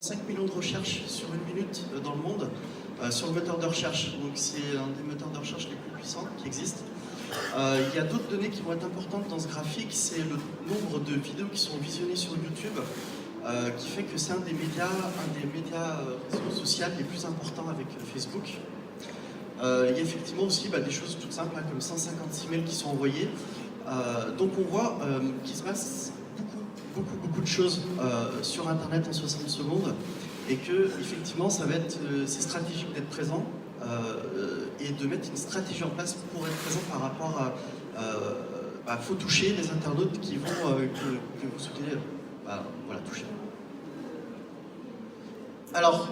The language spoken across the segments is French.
5 millions de recherches sur une minute dans le monde sur le moteur de recherche. Donc c'est un des moteurs de recherche les plus puissants qui existent. Il y a d'autres données qui vont être importantes dans ce graphique, c'est le nombre de vidéos qui sont visionnées sur YouTube, qui fait que c'est un des médias sociaux les plus importants avec Facebook. Il y a effectivement aussi des choses toutes simples, comme 156 mails qui sont envoyés. Donc on voit qu'il se passe beaucoup de choses sur Internet en 60 secondes et que effectivement ça va être c'est stratégique d'être présent et de mettre une stratégie en place pour être présent par rapport à faut toucher les internautes qui vont que vous souhaitez toucher. Alors,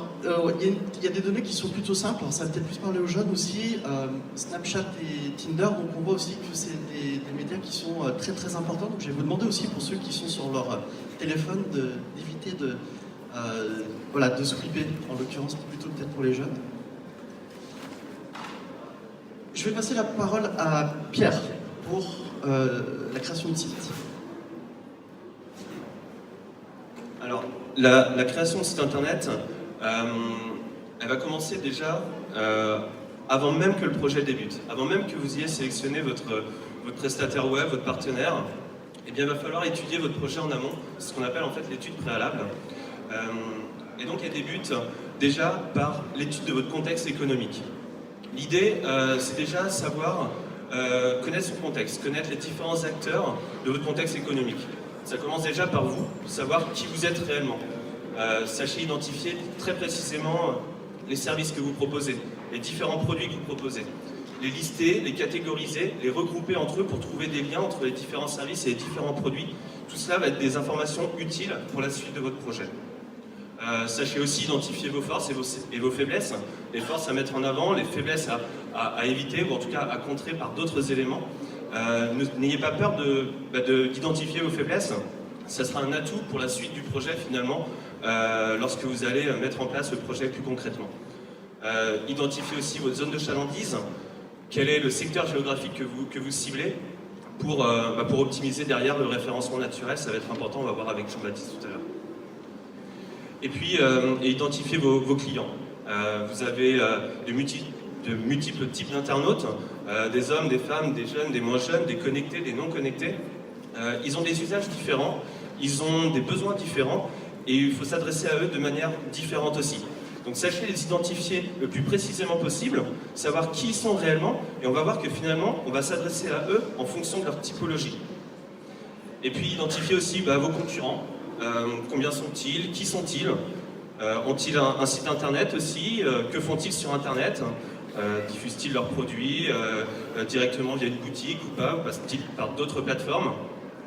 il y a des données qui sont plutôt simples, alors ça va peut-être plus parler aux jeunes aussi, Snapchat et Tinder, donc on voit aussi que c'est des médias qui sont très importants, donc je vais vous demander aussi pour ceux qui sont sur leur téléphone d'éviter de swiper, en l'occurrence plutôt peut-être pour les jeunes. Je vais passer la parole à Pierre pour la création de sites. Alors, la création de site internet, elle va commencer déjà avant même que le projet débute, avant même que vous ayez sélectionné votre prestataire web, votre partenaire. Eh bien, il va falloir étudier votre projet en amont, c'est ce qu'on appelle en fait l'étude préalable. Et donc, elle débute déjà par l'étude de votre contexte économique. L'idée, c'est déjà savoir connaître son contexte, connaître les différents acteurs de votre contexte économique. Ça commence déjà par vous, savoir qui vous êtes réellement. Sachez identifier très précisément les services que vous proposez, les différents produits que vous proposez. Les lister, les catégoriser, les regrouper entre eux pour trouver des liens entre les différents services et les différents produits. Tout cela va être des informations utiles pour la suite de votre projet. Sachez aussi identifier vos forces et vos faiblesses. Les forces à mettre en avant, les faiblesses à éviter ou en tout cas à contrer par d'autres éléments. N'ayez pas peur d'identifier vos faiblesses, ça sera un atout pour la suite du projet finalement, lorsque vous allez mettre en place le projet plus concrètement. Identifiez aussi votre zone de chalandise, quel est le secteur géographique que vous ciblez pour optimiser derrière le référencement naturel, ça va être important, on va voir avec Jean-Baptiste tout à l'heure. Et puis, identifiez vos clients. Vous avez de multiples types d'internautes, des hommes, des femmes, des jeunes, des moins jeunes, des connectés, des non connectés. Ils ont des usages différents, ils ont des besoins différents et il faut s'adresser à eux de manière différente aussi. Donc sachez les identifier le plus précisément possible, savoir qui ils sont réellement et on va voir que finalement on va s'adresser à eux en fonction de leur typologie. Et puis identifiez aussi vos concurrents, combien sont-ils, qui sont-ils, ont-ils un site internet aussi, que font-ils sur internet, diffusent-ils leurs produits directement via une boutique ou pas, ou passent-ils par d'autres plateformes?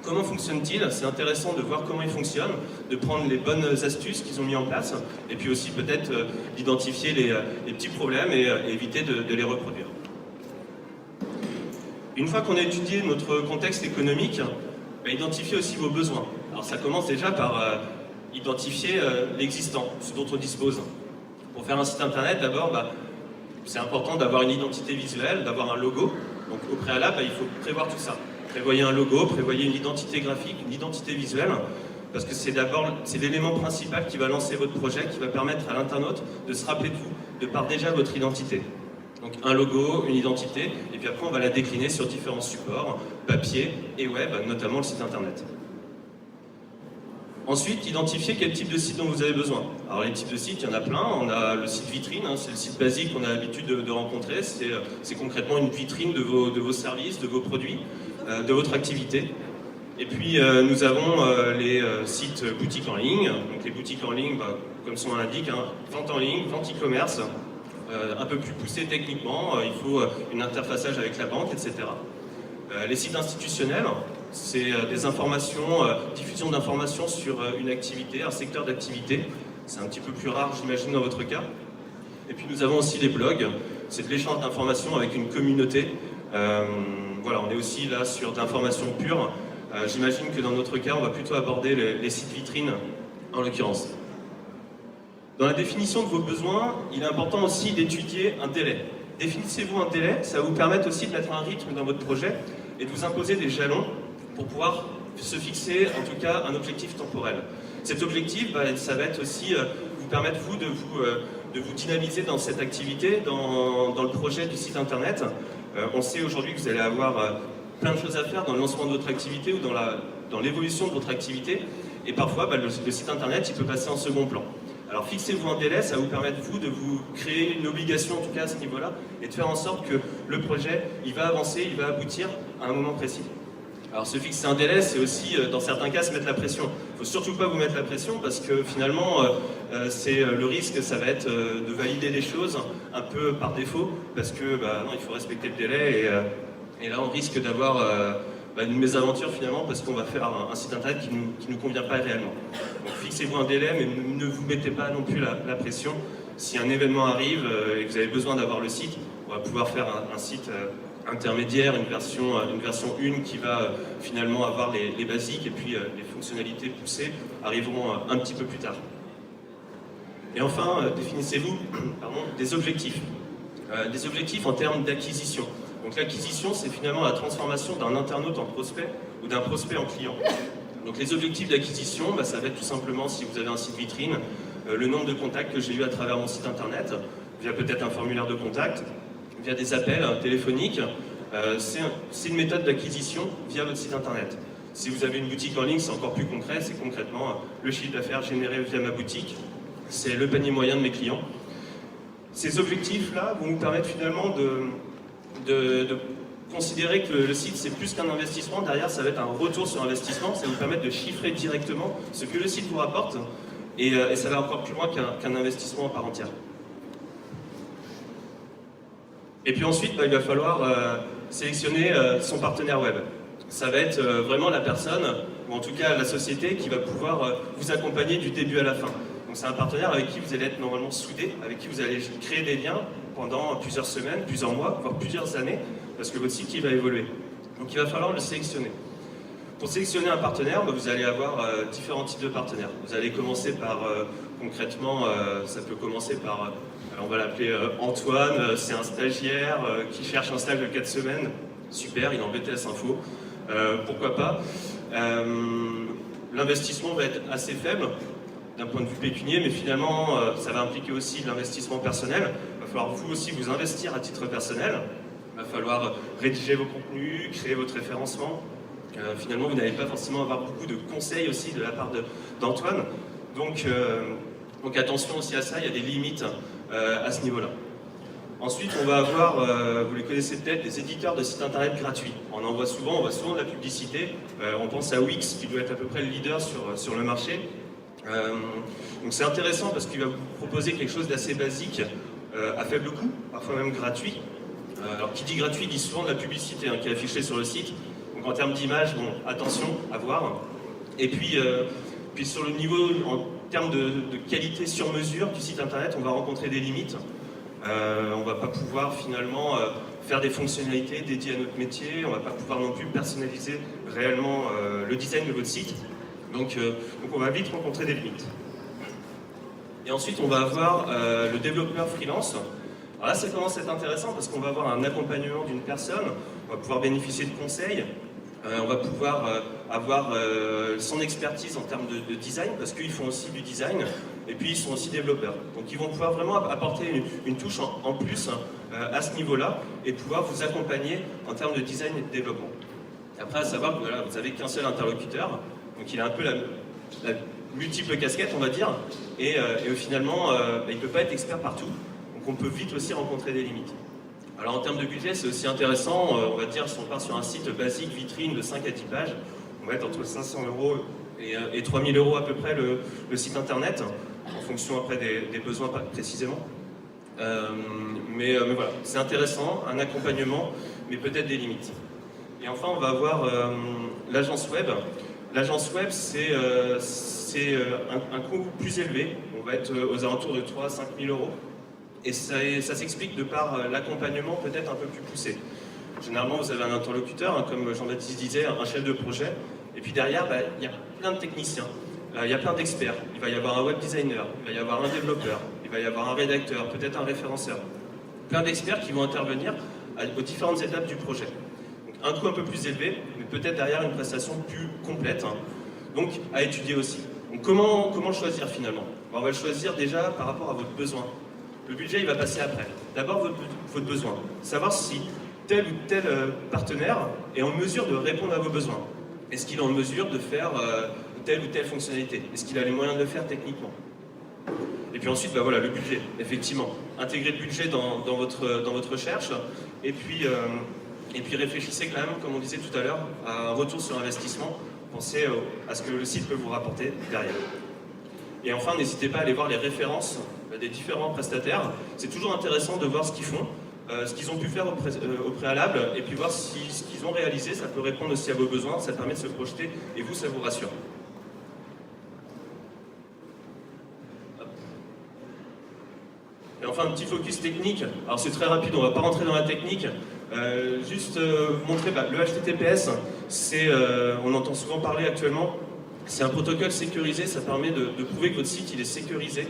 Comment fonctionnent-ils? C'est intéressant de voir comment ils fonctionnent, de prendre les bonnes astuces qu'ils ont mis en place, et puis aussi peut-être d'identifier les petits problèmes et éviter de les reproduire. Une fois qu'on a étudié notre contexte économique, identifier aussi vos besoins. Alors ça commence déjà par identifier l'existant, ce dont on dispose. Pour faire un site internet, d'abord, c'est important d'avoir une identité visuelle, d'avoir un logo. Donc au préalable, il faut prévoir tout ça. Prévoyez un logo, prévoyez une identité graphique, une identité visuelle, parce que c'est l'élément principal qui va lancer votre projet, qui va permettre à l'internaute de se rappeler de vous, de par déjà votre identité. Donc un logo, une identité, et puis après on va la décliner sur différents supports, papier et web, notamment le site internet. Ensuite, identifiez quel type de site dont vous avez besoin. Alors les types de sites, il y en a plein. On a le site vitrine, c'est le site basique qu'on a l'habitude de rencontrer. C'est concrètement une vitrine de vos services, de vos produits, de votre activité. Et puis nous avons les sites boutiques en ligne. Donc les boutiques en ligne, comme son nom l'indique, vente en ligne, vente e-commerce, un peu plus poussé techniquement. Il faut une interfaçage avec la banque, etc. Les sites institutionnels, c'est des informations, diffusion d'informations sur une activité, un secteur d'activité. C'est un petit peu plus rare, j'imagine, dans votre cas. Et puis nous avons aussi les blogs, c'est de l'échange d'informations avec une communauté. On est aussi là sur de l'information pure. J'imagine que dans notre cas, on va plutôt aborder les sites vitrines, en l'occurrence. Dans la définition de vos besoins, il est important aussi d'étudier un délai. Définissez-vous un délai, ça va vous permettre aussi de mettre un rythme dans votre projet et de vous imposer des jalons pour pouvoir se fixer en tout cas un objectif temporel. Cet objectif, ça va être aussi permettre de vous dynamiser dans cette activité, dans le projet du site internet. On sait aujourd'hui que vous allez avoir plein de choses à faire dans le lancement de votre activité ou dans l'évolution de votre activité. Et parfois, le site internet, il peut passer en second plan. Alors fixez-vous un délai, ça va vous permettre vous de vous créer une obligation en tout cas à ce niveau-là et de faire en sorte que le projet, il va avancer, il va aboutir à un moment précis. Alors se fixer un délai, c'est aussi dans certains cas se mettre la pression. Il ne faut surtout pas vous mettre la pression parce que finalement, le risque, ça va être de valider les choses un peu par défaut parce que non, il faut respecter le délai et là on risque d'avoir une mésaventure finalement parce qu'on va faire un site internet qui nous convient pas réellement. Donc fixez-vous un délai mais ne vous mettez pas non plus la pression. Si un événement arrive et que vous avez besoin d'avoir le site, on va pouvoir faire un site intermédiaire, une version 1 qui va finalement avoir les basiques et puis les fonctionnalités poussées arriveront un petit peu plus tard. Et enfin, définissez-vous des objectifs. Des objectifs en termes d'acquisition. Donc l'acquisition, c'est finalement la transformation d'un internaute en prospect ou d'un prospect en client. Donc les objectifs d'acquisition, ça va être tout simplement, si vous avez un site vitrine, le nombre de contacts que j'ai eu à travers mon site internet, via peut-être un formulaire de contact, via des appels téléphoniques. C'est une méthode d'acquisition via votre site internet. Si vous avez une boutique en ligne, c'est encore plus concret, c'est concrètement le chiffre d'affaires généré via ma boutique, c'est le panier moyen de mes clients. Ces objectifs-là vont vous permettre finalement de considérer que le site c'est plus qu'un investissement, derrière ça va être un retour sur investissement, ça va vous permettre de chiffrer directement ce que le site vous rapporte et ça va encore plus loin qu'un investissement à part entière. Et puis ensuite, il va falloir sélectionner son partenaire web. Ça va être vraiment la personne, ou en tout cas la société, qui va pouvoir vous accompagner du début à la fin. Donc c'est un partenaire avec qui vous allez être normalement soudé, avec qui vous allez créer des liens pendant plusieurs semaines, plusieurs mois, voire plusieurs années, parce que votre site il va évoluer. Donc il va falloir le sélectionner. Pour sélectionner un partenaire, vous allez avoir différents types de partenaires. Vous allez commencer par, concrètement, ça peut commencer par, on va l'appeler Antoine, c'est un stagiaire qui cherche un stage de 4 semaines. Super, il est en BTS Info. Pourquoi pas. L'investissement va être assez faible d'un point de vue pécunier, mais finalement, ça va impliquer aussi de l'investissement personnel. Il va falloir vous aussi vous investir à titre personnel. Il va falloir rédiger vos contenus, créer votre référencement. Finalement, vous n'allez pas forcément avoir beaucoup de conseils aussi de la part d'Antoine. Donc attention aussi à ça, il y a des limites à ce niveau-là. Ensuite, on va avoir, vous les connaissez peut-être, des éditeurs de sites internet gratuits. On en voit souvent, on voit souvent de la publicité. On pense à Wix, qui doit être à peu près le leader sur le marché. Donc c'est intéressant parce qu'il va vous proposer quelque chose d'assez basique, à faible coût, parfois même gratuit. Alors qui dit gratuit dit souvent de la publicité qui est affichée sur le site. Donc en termes d'image, bon, attention à voir. Et puis sur le niveau, en termes de qualité sur mesure du site internet, on va rencontrer des limites. On ne va pas pouvoir finalement faire des fonctionnalités dédiées à notre métier, on ne va pas pouvoir non plus personnaliser réellement le design de votre site. Donc on va vite rencontrer des limites. Et ensuite on va avoir le développeur freelance. Alors là ça commence à être intéressant parce qu'on va avoir un accompagnement d'une personne, on va pouvoir bénéficier de conseils, on va pouvoir avoir son expertise en termes de design parce qu'ils font aussi du design et puis ils sont aussi développeurs. Donc ils vont pouvoir vraiment apporter une touche en plus à ce niveau-là et pouvoir vous accompagner en termes de design et de développement. Après à savoir que voilà, vous n'avez qu'un seul interlocuteur, donc il a un peu la multiple casquette on va dire et finalement il ne peut pas être expert partout, donc on peut vite aussi rencontrer des limites. Alors en termes de budget, c'est aussi intéressant, on va dire si on part sur un site basique, vitrine de 5 à 10 pages, on va être entre 500 € et 3000 € à peu près le site internet, en fonction après des besoins précisément. Mais voilà, c'est intéressant, un accompagnement, mais peut-être des limites. Et enfin, on va avoir l'agence web. L'agence web, c'est un coût plus élevé, on va être aux alentours de 3 à 5 000 €. Et ça s'explique de par l'accompagnement peut-être un peu plus poussé. Généralement, vous avez un interlocuteur, comme Jean-Baptiste disait, un chef de projet. Et puis derrière, il y a plein de techniciens, il y a plein d'experts. Il va y avoir un web designer, il va y avoir un développeur, il va y avoir un rédacteur, peut-être un référenceur. Plein d'experts qui vont intervenir aux différentes étapes du projet. Donc, un coût un peu plus élevé, mais peut-être derrière une prestation plus complète. Donc à étudier aussi. Donc comment le choisir finalement? On va le choisir déjà par rapport à votre besoin. Le budget, il va passer après. D'abord, votre besoin. Savoir si tel ou tel partenaire est en mesure de répondre à vos besoins. Est-ce qu'il est en mesure de faire telle ou telle fonctionnalité? Est-ce qu'il a les moyens de le faire techniquement? Et puis ensuite, voilà, le budget, effectivement. Intégrer le budget dans votre recherche, et puis réfléchissez quand même, comme on disait tout à l'heure, à un retour sur investissement. Pensez à ce que le site peut vous rapporter derrière. Et enfin, n'hésitez pas à aller voir les références des différents prestataires. C'est toujours intéressant de voir ce qu'ils font, ce qu'ils ont pu faire au préalable, et puis voir si ce qu'ils ont réalisé, ça peut répondre aussi à vos besoins, ça permet de se projeter, et vous, ça vous rassure. Et enfin, un petit focus technique. Alors c'est très rapide, on ne va pas rentrer dans la technique. Juste montrer, le HTTPS, on entend souvent parler actuellement, c'est un protocole sécurisé, ça permet de prouver que votre site il est sécurisé.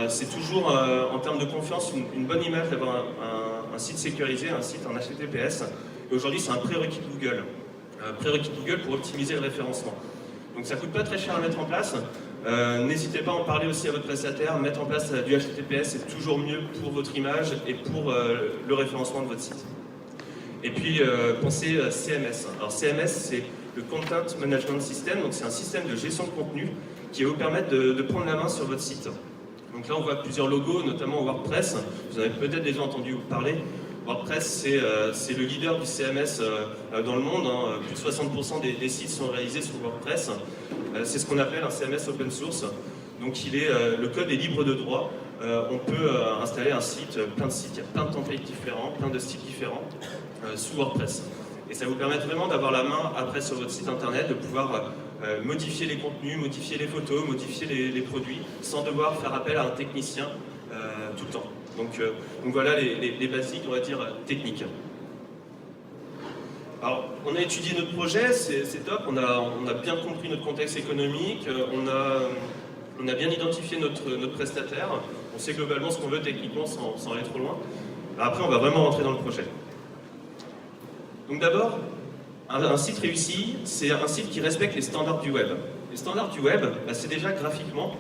C'est toujours, en termes de confiance, une bonne image d'avoir un site sécurisé, un site en HTTPS. Et aujourd'hui, c'est un prérequis de Google. Prérequis de Google pour optimiser le référencement. Donc ça ne coûte pas très cher à mettre en place. N'hésitez pas à en parler aussi à votre prestataire. Mettre en place du HTTPS, c'est toujours mieux pour votre image et pour le référencement de votre site. Et puis, pensez CMS. Alors CMS, c'est le Content Management System, donc c'est un système de gestion de contenu qui va vous permettre de prendre la main sur votre site. Donc là, on voit plusieurs logos, notamment WordPress. Vous en avez peut-être déjà entendu parler. WordPress, c'est le leader du CMS dans le monde. Plus de 60% des sites sont réalisés sur WordPress. C'est ce qu'on appelle un CMS open source. Donc le code est libre de droit. On peut installer un site, plein de sites, il y a plein de templates différents, plein de styles différents sous WordPress. Et ça vous permet vraiment d'avoir la main après sur votre site internet, de pouvoir modifier les contenus, modifier les photos, modifier les produits, sans devoir faire appel à un technicien tout le temps. Donc voilà les basiques, on va dire, techniques. Alors, on a étudié notre projet, c'est top, on a bien compris notre contexte économique, on a bien identifié notre prestataire, on sait globalement ce qu'on veut techniquement sans aller trop loin. Après, on va vraiment rentrer dans le projet. Donc d'abord, un site réussi, c'est un site qui respecte les standards du web. Les standards du web, c'est déjà graphiquement,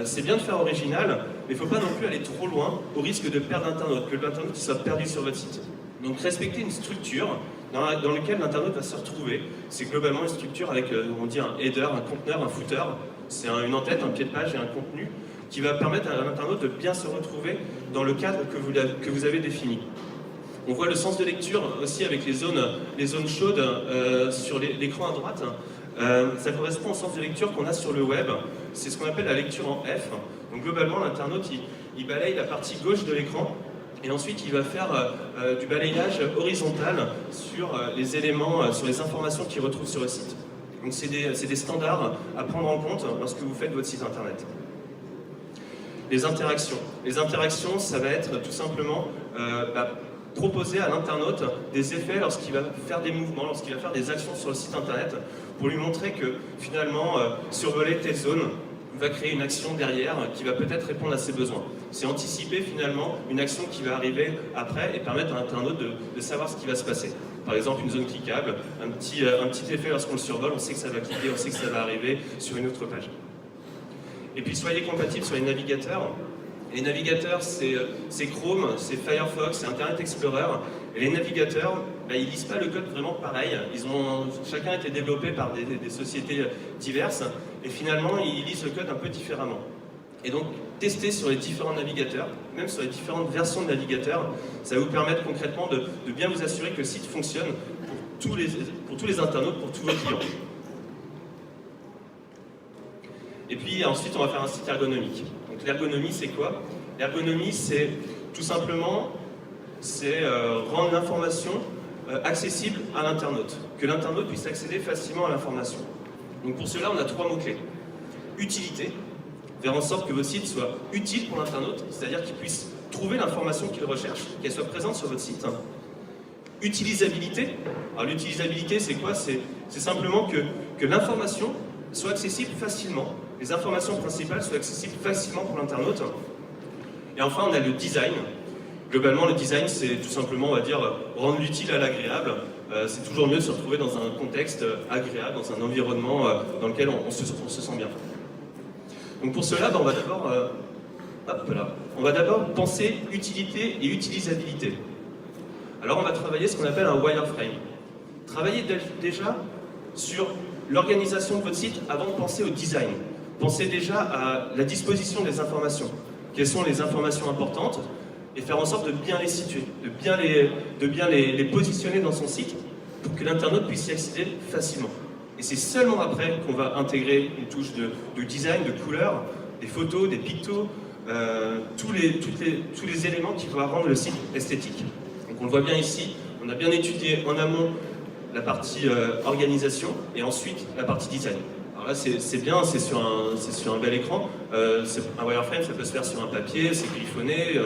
c'est bien de faire original, mais il ne faut pas non plus aller trop loin au risque de perdre l'internaute, que l'internaute soit perdu sur votre site. Donc respecter une structure dans laquelle l'internaute va se retrouver. C'est globalement une structure avec, on dit, un header, un conteneur, un footer. C'est une en-tête, un pied de page et un contenu qui va permettre à l'internaute de bien se retrouver dans le cadre que vous avez défini. On voit le sens de lecture aussi avec les zones chaudes sur l'écran à droite. Ça correspond au sens de lecture qu'on a sur le web. C'est ce qu'on appelle la lecture en F. Donc globalement, l'internaute, il balaye la partie gauche de l'écran et ensuite il va faire du balayage horizontal sur les éléments, sur les informations qu'il retrouve sur le site. Donc c'est des standards à prendre en compte lorsque vous faites votre site internet. Les interactions. Les interactions, ça va être tout simplement proposer à l'internaute des effets lorsqu'il va faire des mouvements, lorsqu'il va faire des actions sur le site internet, pour lui montrer que finalement, survoler telle zone va créer une action derrière qui va peut-être répondre à ses besoins. C'est anticiper finalement une action qui va arriver après et permettre à l'internaute de savoir ce qui va se passer. Par exemple, une zone cliquable, un petit effet lorsqu'on le survole, on sait que ça va cliquer, on sait que ça va arriver sur une autre page. Et puis soyez compatibles sur les navigateurs. Les navigateurs, c'est Chrome, c'est Firefox, c'est Internet Explorer. Et les navigateurs, ils lisent pas le code vraiment pareil. Chacun a été développé par des sociétés diverses. Et finalement, ils lisent le code un peu différemment. Et donc, tester sur les différents navigateurs, même sur les différentes versions de navigateurs, ça va vous permettre concrètement de bien vous assurer que le site fonctionne pour tous les internautes, pour tous vos clients. Et puis ensuite, on va faire un site ergonomique. Donc l'ergonomie, c'est quoi? L'ergonomie, c'est tout simplement rendre l'information accessible à l'internaute, que l'internaute puisse accéder facilement à l'information. Donc pour cela, on a 3 mots-clés. Utilité, faire en sorte que votre site soit utile pour l'internaute, c'est-à-dire qu'il puisse trouver l'information qu'il recherche, qu'elle soit présente sur votre site. Utilisabilité, alors l'utilisabilité, c'est quoi? C'est simplement que l'information soit accessible facilement, les informations principales soient accessibles facilement pour l'internaute. Et enfin, on a le design. Globalement, le design, c'est tout simplement, on va dire, rendre l'utile à l'agréable. C'est toujours mieux de se retrouver dans un contexte agréable, dans un environnement dans lequel on se sent bien. Donc pour cela, on va d'abord penser utilité et utilisabilité. Alors on va travailler ce qu'on appelle un wireframe. Travaillez déjà sur l'organisation de votre site avant de penser au design. Pensez déjà à la disposition des informations. Quelles sont les informations importantes et faire en sorte de bien les situer, de bien les positionner dans son site pour que l'internaute puisse y accéder facilement. Et c'est seulement après qu'on va intégrer une touche de design, de couleur, des photos, des pictos, tous les éléments qui vont rendre le site esthétique. Donc on le voit bien ici, on a bien étudié en amont la partie organisation et ensuite la partie design. Alors là c'est bien, c'est sur un bel écran, un wireframe ça peut se faire sur un papier, c'est griffonné,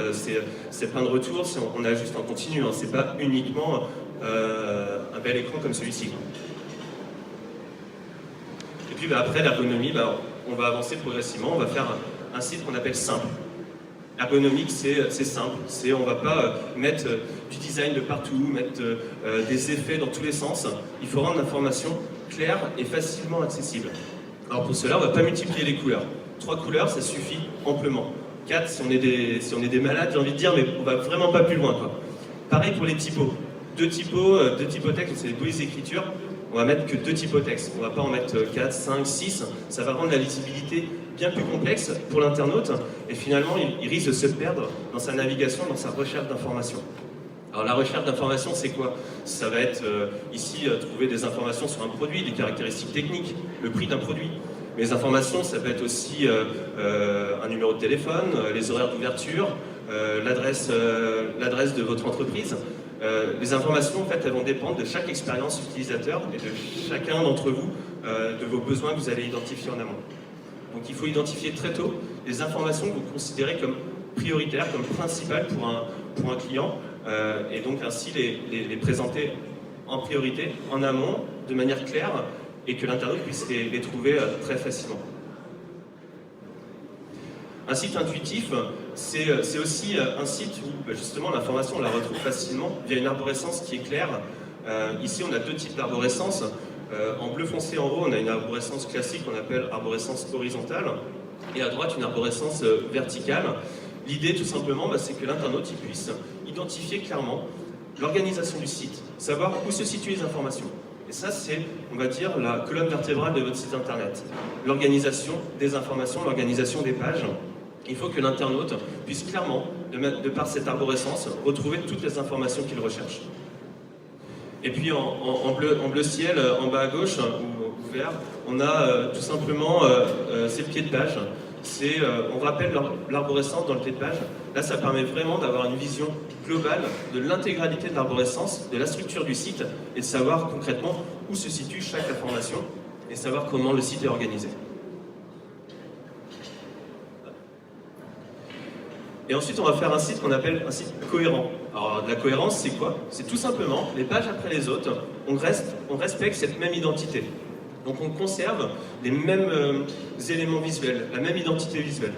c'est plein de retours, on ajuste en continu, hein, c'est pas uniquement un bel écran comme celui-ci. Et puis après l'ergonomie, on va avancer progressivement, on va faire un site qu'on appelle simple. Ergonomique, c'est simple, on ne va pas mettre du design de partout, mettre des effets dans tous les sens. Il faut rendre l'information claire et facilement accessible. Alors pour cela, on ne va pas multiplier les couleurs. 3 couleurs, ça suffit amplement. 4, si on est des malades, j'ai envie de dire, mais on ne va vraiment pas plus loin, quoi. Pareil pour les typos. 2 typotextes, c'est des polices d'écriture. On va mettre que 2 typotextes. On ne va pas en mettre 4, 5, 6. Ça va rendre la lisibilité bien plus complexe pour l'internaute et finalement il risque de se perdre dans sa navigation, dans sa recherche d'informations. Alors la recherche d'informations c'est quoi? Ça va être ici trouver des informations sur un produit, des caractéristiques techniques, le prix d'un produit. Mais les informations ça peut être aussi un numéro de téléphone, les horaires d'ouverture, l'adresse de votre entreprise. Les informations en fait elles vont dépendre de chaque expérience utilisateur et de chacun d'entre vous, de vos besoins que vous allez identifier en amont. Donc il faut identifier très tôt les informations que vous considérez comme prioritaires, comme principales pour un client, et donc ainsi les présenter en priorité, en amont, de manière claire, et que l'internaute puisse les trouver très facilement. Un site intuitif, c'est aussi un site où justement l'information on la retrouve facilement via une arborescence qui est claire. Ici on a 2 types d'arborescence. En bleu foncé en haut, on a une arborescence classique qu'on appelle arborescence horizontale, et à droite une arborescence verticale. L'idée tout simplement, c'est que l'internaute puisse identifier clairement l'organisation du site, savoir où se situent les informations. Et ça c'est, on va dire, la colonne vertébrale de votre site internet. L'organisation des informations, l'organisation des pages. Il faut que l'internaute puisse clairement, de par cette arborescence, retrouver toutes les informations qu'il recherche. Et puis en bleu ciel, en bas à gauche, ou vert, on a tout simplement ces pieds de page. On rappelle l'arborescence dans le pied de page. Là, ça permet vraiment d'avoir une vision globale de l'intégralité de l'arborescence, de la structure du site, et de savoir concrètement où se situe chaque information, et savoir comment le site est organisé. Et ensuite, on va faire un site qu'on appelle un site cohérent. Alors, la cohérence, c'est quoi? C'est tout simplement, les pages après les autres, on respecte cette même identité. Donc, on conserve les mêmes éléments visuels, la même identité visuelle,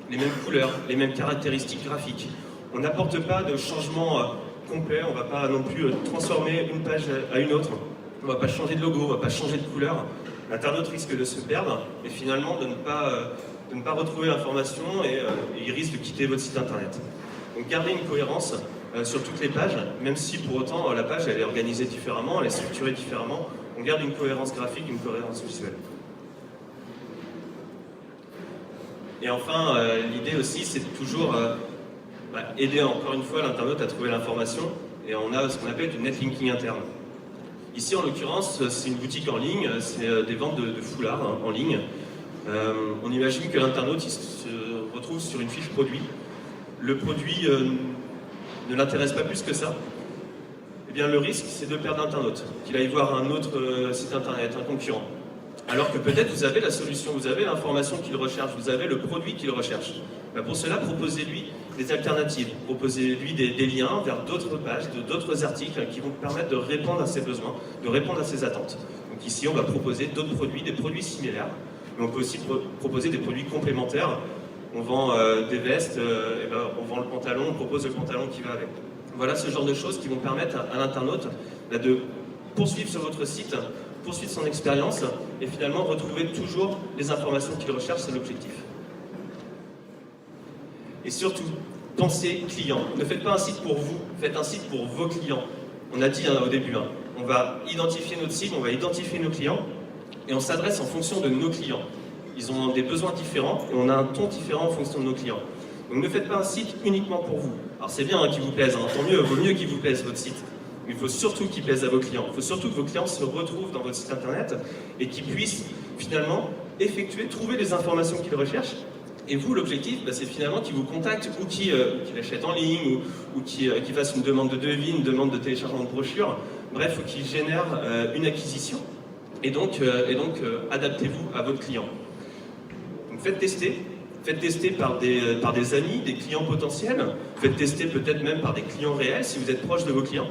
les mêmes couleurs, les mêmes caractéristiques graphiques. On n'apporte pas de changement complet, on ne va pas non plus transformer une page à une autre. On ne va pas changer de logo, on ne va pas changer de couleur. L'internaute risque de se perdre et finalement de ne pas retrouver l'information et il risque de quitter votre site internet. Donc gardez une cohérence sur toutes les pages, même si pour autant la page elle est organisée différemment, elle est structurée différemment, on garde une cohérence graphique, une cohérence visuelle. Et enfin, l'idée aussi c'est de toujours aider encore une fois l'internaute à trouver l'information, et on a ce qu'on appelle du netlinking interne. Ici en l'occurrence c'est une boutique en ligne, c'est des ventes de foulards en ligne. On imagine que l'internaute se retrouve sur une fiche produit. Le produit ne l'intéresse pas plus que ça. Eh bien, le risque, c'est de perdre l'internaute, qu'il aille voir un autre site internet, un concurrent. Alors que peut-être vous avez la solution, vous avez l'information qu'il recherche, vous avez le produit qu'il recherche. Pour cela, proposez-lui des alternatives, proposez-lui des liens vers d'autres pages, d'autres articles qui vont permettre de répondre à ses besoins, de répondre à ses attentes. Donc ici, on va proposer d'autres produits, des produits similaires. Mais on peut aussi proposer des produits complémentaires. On vend des vestes, on vend le pantalon, on propose le pantalon qui va avec. Voilà ce genre de choses qui vont permettre à l'internaute de poursuivre sur votre site, poursuivre son expérience et finalement retrouver toujours les informations qu'il recherche, c'est l'objectif. Et surtout, pensez client. Ne faites pas un site pour vous, faites un site pour vos clients. On a dit au début, on va identifier notre cible, on va identifier nos clients, et on s'adresse en fonction de nos clients. Ils ont des besoins différents, et on a un ton différent en fonction de nos clients. Donc ne faites pas un site uniquement pour vous. Alors c'est bien qu'il vous plaise, tant mieux, vaut mieux qu'il vous plaise votre site. Mais il faut surtout qu'il plaise à vos clients. Il faut surtout que vos clients se retrouvent dans votre site internet et qu'ils puissent finalement trouver les informations qu'ils recherchent. Et vous, l'objectif, c'est finalement qu'ils vous contactent ou qu'ils achètent en ligne ou qu'ils fassent une demande de devis, une demande de téléchargement de brochure. Bref, il faut qu'ils génèrent une acquisition. Et donc adaptez-vous à votre client. Donc faites tester par des amis, des clients potentiels. Faites tester peut-être même par des clients réels si vous êtes proche de vos clients.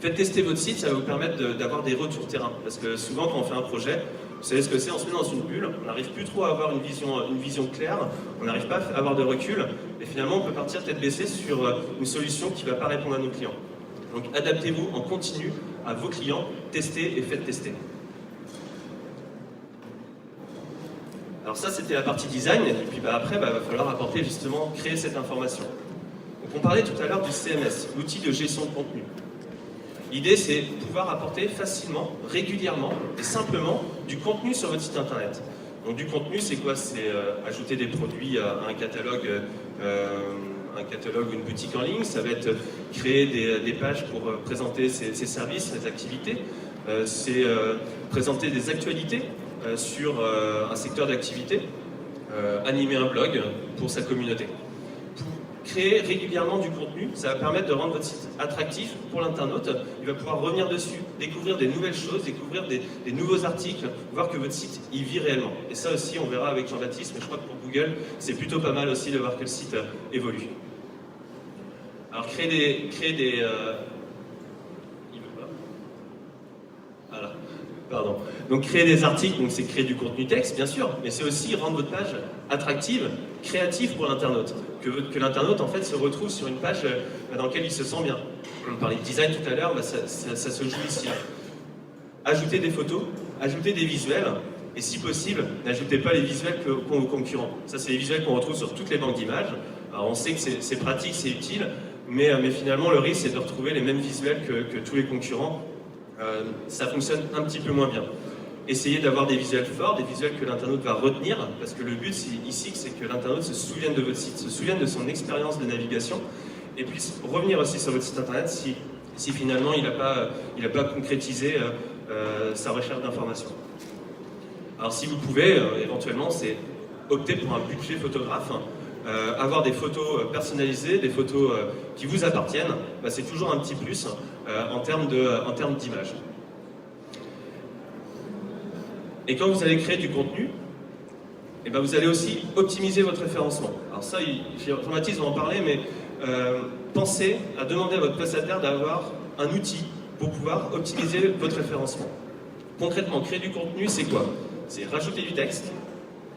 Faites tester votre site, ça va vous permettre d'avoir des retours terrain. Parce que souvent, quand on fait un projet, vous savez ce que c'est, on se met dans une bulle, on n'arrive plus trop à avoir une vision claire, on n'arrive pas à avoir de recul, et finalement, on peut partir tête baissée sur une solution qui ne va pas répondre à nos clients. Donc, adaptez-vous en continu à vos clients, testez et faites tester. Alors ça, c'était la partie design, et puis après, il va falloir créer cette information. Donc, on parlait tout à l'heure du CMS, l'outil de gestion de contenu. L'idée, c'est de pouvoir apporter facilement, régulièrement et simplement du contenu sur votre site internet. Donc du contenu, c'est quoi? C'est ajouter des produits à un catalogue, une boutique en ligne. Ça va être créer des pages pour présenter ses services, ses activités. C'est présenter des actualités sur un secteur d'activité. Animer un blog pour sa communauté. Créer régulièrement du contenu, ça va permettre de rendre votre site attractif pour l'internaute. Il va pouvoir revenir dessus, découvrir des nouvelles choses, découvrir des nouveaux articles, voir que votre site y vit réellement. Et ça aussi, on verra avec Jean-Baptiste, mais je crois que pour Google, c'est plutôt pas mal aussi de voir que le site évolue. Alors créer des il veut pas. Voilà. Pardon. Donc créer des articles, c'est créer du contenu texte, bien sûr, mais c'est aussi rendre votre page attractive, créative pour l'internaute. Que l'internaute en fait se retrouve sur une page dans laquelle il se sent bien. On parlait de design tout à l'heure, ça se joue ici. Ajoutez des photos, ajoutez des visuels, et si possible, n'ajoutez pas les visuels qu'ont vos concurrents. Ça, c'est les visuels qu'on retrouve sur toutes les banques d'images. Alors on sait que c'est pratique, c'est utile, mais finalement le risque c'est de retrouver les mêmes visuels que tous les concurrents. Ça fonctionne un petit peu moins bien. Essayez d'avoir des visuels forts, des visuels que l'internaute va retenir, parce que le but ici, c'est que l'internaute se souvienne de votre site, se souvienne de son expérience de navigation, et puisse revenir aussi sur votre site internet si finalement il n'a pas concrétisé sa recherche d'informations. Alors si vous pouvez, éventuellement, c'est opter pour un budget photographe, avoir des photos personnalisées, des photos qui vous appartiennent, c'est toujours un petit plus en termes d'image. Et quand vous allez créer du contenu, vous allez aussi optimiser votre référencement. Alors ça, Jean-Baptiste va en parler, mais pensez à demander à votre prestataire d'avoir un outil pour pouvoir optimiser votre référencement. Concrètement, créer du contenu, c'est quoi? C'est rajouter du texte,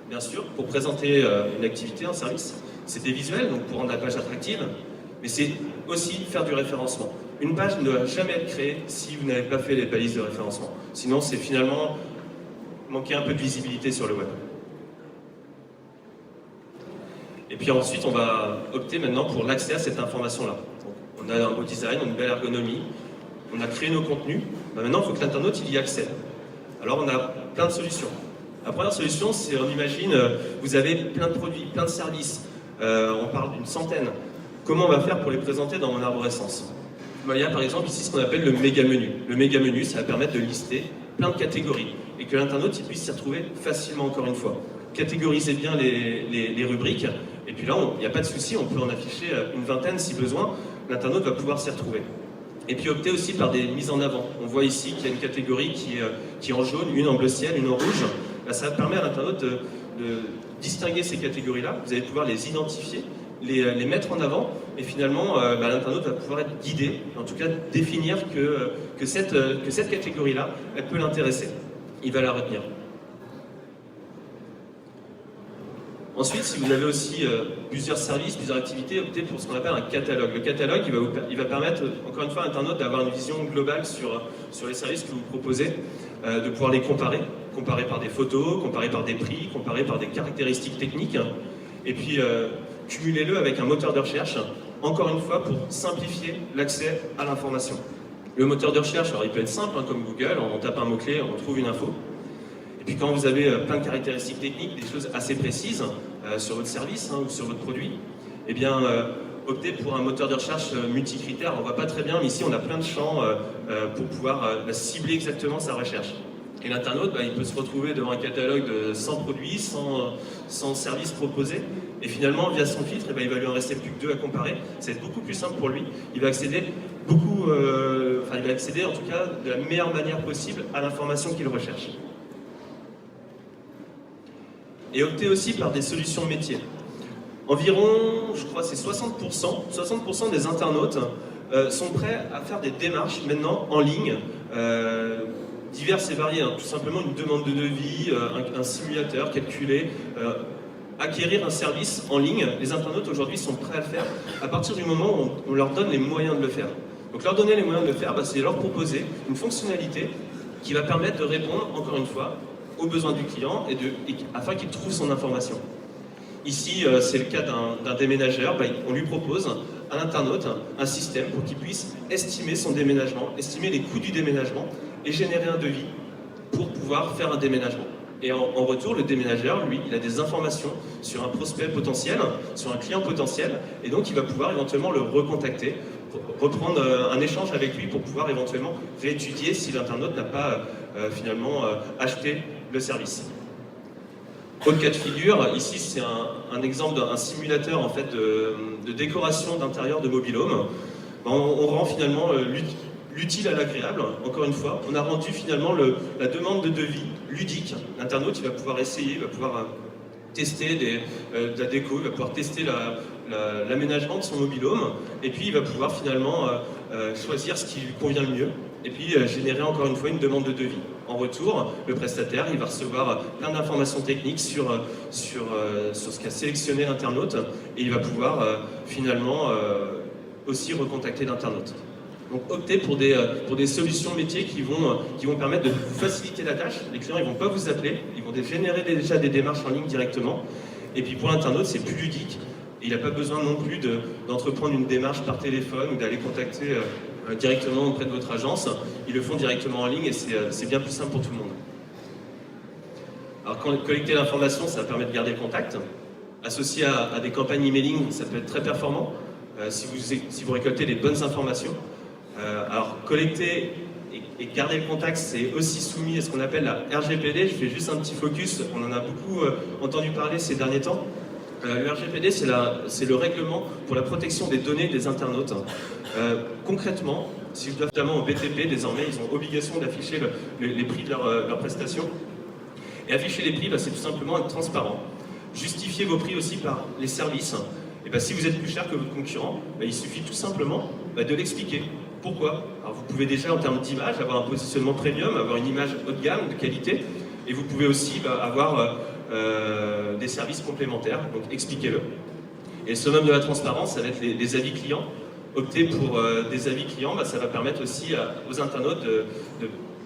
bien sûr, pour présenter une activité, un service. C'est des visuels, donc pour rendre la page attractive, mais c'est aussi faire du référencement. Une page ne doit jamais être créée si vous n'avez pas fait les balises de référencement. Sinon, c'est finalement manquer un peu de visibilité sur le web. Et puis ensuite, on va opter maintenant pour l'accès à cette information-là. On a un beau design, une belle ergonomie, on a créé nos contenus. Maintenant, il faut que l'internaute y accède. Alors, on a plein de solutions. La première solution, c'est, on imagine, vous avez plein de produits, plein de services. On parle d'une centaine. Comment on va faire pour les présenter dans mon arborescence? Il y a par exemple ici ce qu'on appelle le méga menu. Le méga menu, ça va permettre de lister plein de catégories et que l'internaute puisse s'y retrouver facilement, encore une fois. Catégorisez bien les rubriques et puis là, il n'y a pas de souci, on peut en afficher une vingtaine si besoin. L'internaute va pouvoir s'y retrouver. Et puis optez aussi par des mises en avant. On voit ici qu'il y a une catégorie qui est en jaune, une en bleu ciel, une en rouge. Là, ça permet à l'internaute de distinguer ces catégories-là. Vous allez pouvoir les identifier, les mettre en avant, et finalement, l'internaute va pouvoir être guidé, en tout cas définir que cette catégorie-là, elle peut l'intéresser. Il va la retenir. Ensuite, si vous avez aussi plusieurs services, plusieurs activités, optez pour ce qu'on appelle un catalogue. Le catalogue, il va permettre, encore une fois, à l'internaute d'avoir une vision globale sur les services que vous proposez, de pouvoir les comparer par des photos, comparer par des prix, comparer par des caractéristiques techniques, et puis cumulez-le avec un moteur de recherche, encore une fois pour simplifier l'accès à l'information. Le moteur de recherche, alors il peut être simple, hein, comme Google, on tape un mot-clé, on trouve une info. Et puis quand vous avez plein de caractéristiques techniques, des choses assez précises sur votre service ou sur votre produit, eh bien optez pour un moteur de recherche multicritère. On ne voit pas très bien, mais ici on a plein de champs pour pouvoir cibler exactement sa recherche. Et l'internaute, il peut se retrouver devant un catalogue de 100 produits, 100 services proposés. Et finalement, via son filtre, il va lui en rester plus que 2 à comparer. C'est beaucoup plus simple pour lui. Il va accéder il va accéder en tout cas de la meilleure manière possible à l'information qu'il recherche. Et optez aussi par des solutions métiers. Environ, je crois, c'est 60% des internautes sont prêts à faire des démarches maintenant en ligne, diverses et variées, hein. Tout simplement une demande de devis, un simulateur calculé, acquérir un service en ligne. Les internautes aujourd'hui sont prêts à le faire à partir du moment où on leur donne les moyens de le faire. Donc leur donner les moyens de le faire, c'est leur proposer une fonctionnalité qui va permettre de répondre, encore une fois, aux besoins du client afin qu'il trouve son information. Ici, c'est le cas d'un déménageur. On lui propose à l'internaute un système pour qu'il puisse estimer son déménagement, estimer les coûts du déménagement et générer un devis pour pouvoir faire un déménagement. Et en retour, le déménageur, lui, il a des informations sur un prospect potentiel, sur un client potentiel, et donc il va pouvoir éventuellement le recontacter, reprendre un échange avec lui pour pouvoir éventuellement réétudier si l'internaute n'a pas finalement acheté le service. Autre cas de figure, ici c'est un exemple d'un simulateur en fait, de décoration d'intérieur de mobil-home. On rend finalement l'utile à l'agréable, encore une fois. On a rendu finalement la demande de devis ludique. L'internaute il va pouvoir essayer, il va pouvoir tester de la déco, il va pouvoir tester l'aménagement de son mobil-home, et puis il va pouvoir finalement choisir ce qui lui convient le mieux, et puis générer encore une fois une demande de devis. En retour, le prestataire il va recevoir plein d'informations techniques sur ce qu'a sélectionné l'internaute, et il va pouvoir finalement aussi recontacter l'internaute. Donc optez pour des solutions métiers qui vont permettre de vous faciliter la tâche. Les clients ils vont pas vous appeler, ils vont générer déjà des démarches en ligne directement. Et puis pour l'internaute c'est plus ludique. Et il n'a pas besoin non plus d'entreprendre une démarche par téléphone ou d'aller contacter directement auprès de votre agence. Ils le font directement en ligne et c'est bien plus simple pour tout le monde. Alors collecter l'information, ça permet de garder le contact. Associé à des campagnes emailing, ça peut être très performant si vous récoltez les bonnes informations. Alors collecter et garder le contact, c'est aussi soumis à ce qu'on appelle la RGPD. Je fais juste un petit focus, on en a beaucoup entendu parler ces derniers temps. Le RGPD, c'est le règlement pour la protection des données des internautes. Concrètement, si je dois notamment au BTP, désormais, ils ont obligation d'afficher les prix de leurs prestations. Et afficher les prix, c'est tout simplement être transparent. Justifier vos prix aussi par les services. Et si vous êtes plus cher que votre concurrent, il suffit tout simplement de l'expliquer. Pourquoi? Alors vous pouvez déjà en termes d'image avoir un positionnement premium, avoir une image haut de gamme, de qualité, et vous pouvez aussi avoir des services complémentaires, donc expliquez-le. Et le summum de la transparence, ça va être les avis clients. Opter pour des avis clients, ça va permettre aussi aux internautes de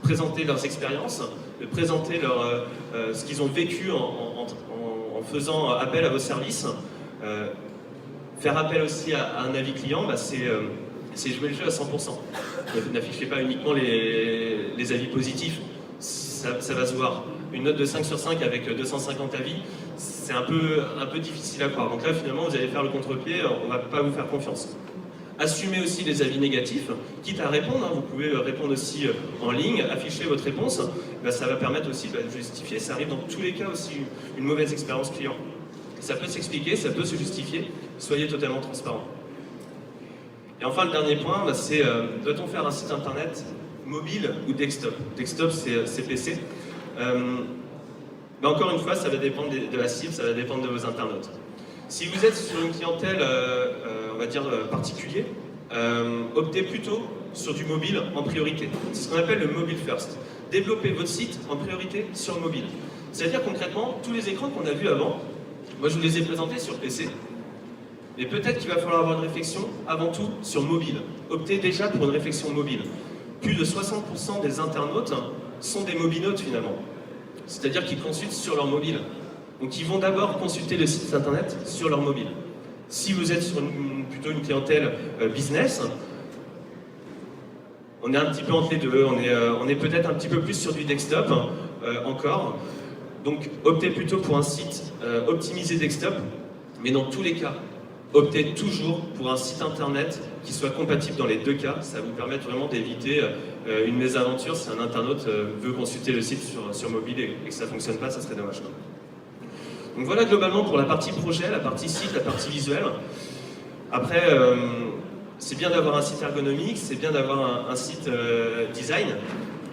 présenter leurs expériences, de présenter ce qu'ils ont vécu en faisant appel à vos services. Faire appel aussi à un avis client, c'est jouer le jeu à 100%. N'affichez pas uniquement les avis positifs, ça va se voir. Une note de 5 sur 5 avec 250 avis, c'est un peu difficile à croire. Donc là, finalement, vous allez faire le contre-pied, on ne va pas vous faire confiance. Assumez aussi les avis négatifs, quitte à répondre, vous pouvez répondre aussi en ligne, afficher votre réponse, ça va permettre aussi de justifier, ça arrive dans tous les cas aussi une mauvaise expérience client. Ça peut s'expliquer, ça peut se justifier, soyez totalement transparent. Et enfin, le dernier point, c'est doit-on faire un site internet mobile ou desktop? Desktop, c'est PC. Encore une fois, ça va dépendre de la cible, ça va dépendre de vos internautes. Si vous êtes sur une clientèle, on va dire, particulier, optez plutôt sur du mobile en priorité. C'est ce qu'on appelle le mobile first. Développez votre site en priorité sur mobile. C'est-à-dire concrètement, tous les écrans qu'on a vus avant, moi je vous les ai présentés sur PC, mais peut-être qu'il va falloir avoir une réflexion avant tout sur mobile. Optez déjà pour une réflexion mobile. Plus de 60% des internautes sont des mobinautes finalement. C'est-à-dire qu'ils consultent sur leur mobile. Donc ils vont d'abord consulter le site internet sur leur mobile. Si vous êtes sur plutôt une clientèle business, on est un petit peu entre les deux, on est peut-être un petit peu plus sur du desktop encore. Donc optez plutôt pour un site optimisé desktop, mais dans tous les cas, optez toujours pour un site internet qui soit compatible dans les deux cas. Ça va vous permettre vraiment d'éviter une mésaventure si un internaute veut consulter le site sur mobile et que ça ne fonctionne pas, ça serait dommage. Donc voilà globalement pour la partie projet, la partie site, la partie visuelle. Après, c'est bien d'avoir un site ergonomique, c'est bien d'avoir un site design,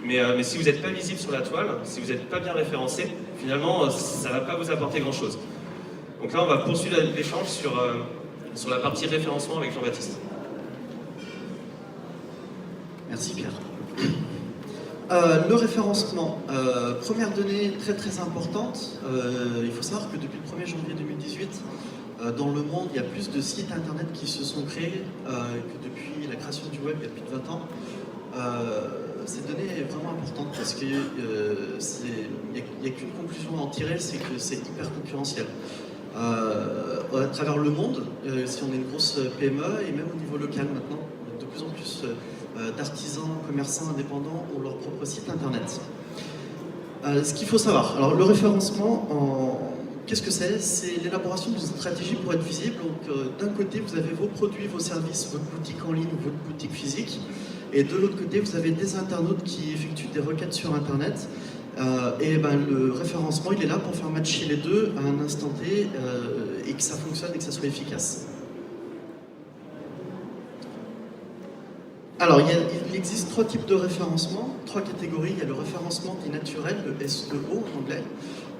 mais si vous n'êtes pas visible sur la toile, si vous n'êtes pas bien référencé, finalement, ça ne va pas vous apporter grand-chose. Donc là, on va poursuivre l'échange sur la partie référencement avec Jean-Baptiste. Merci Pierre. Le référencement, première donnée très très importante, il faut savoir que depuis le 1er janvier 2018, dans le monde, il y a plus de sites internet qui se sont créés que depuis la création du web il y a plus de 20 ans. Cette donnée est vraiment importante parce qu'il n'y a qu'une conclusion à en tirer, c'est que c'est hyper concurrentiel. À travers le monde, si on est une grosse PME et même au niveau local maintenant, de plus en plus d'artisans, commerçants indépendants ont leur propre site internet. Ce qu'il faut savoir, alors le référencement, qu'est-ce que c'est? C'est l'élaboration d'une stratégie pour être visible. Donc d'un côté, vous avez vos produits, vos services, votre boutique en ligne, votre boutique physique. Et de l'autre côté, vous avez des internautes qui effectuent des requêtes sur Internet. Le référencement, il est là pour faire matcher les deux à un instant T et que ça fonctionne et que ça soit efficace. Alors, il existe trois types de référencement, trois catégories. Il y a le référencement dit naturel, le SEO en anglais,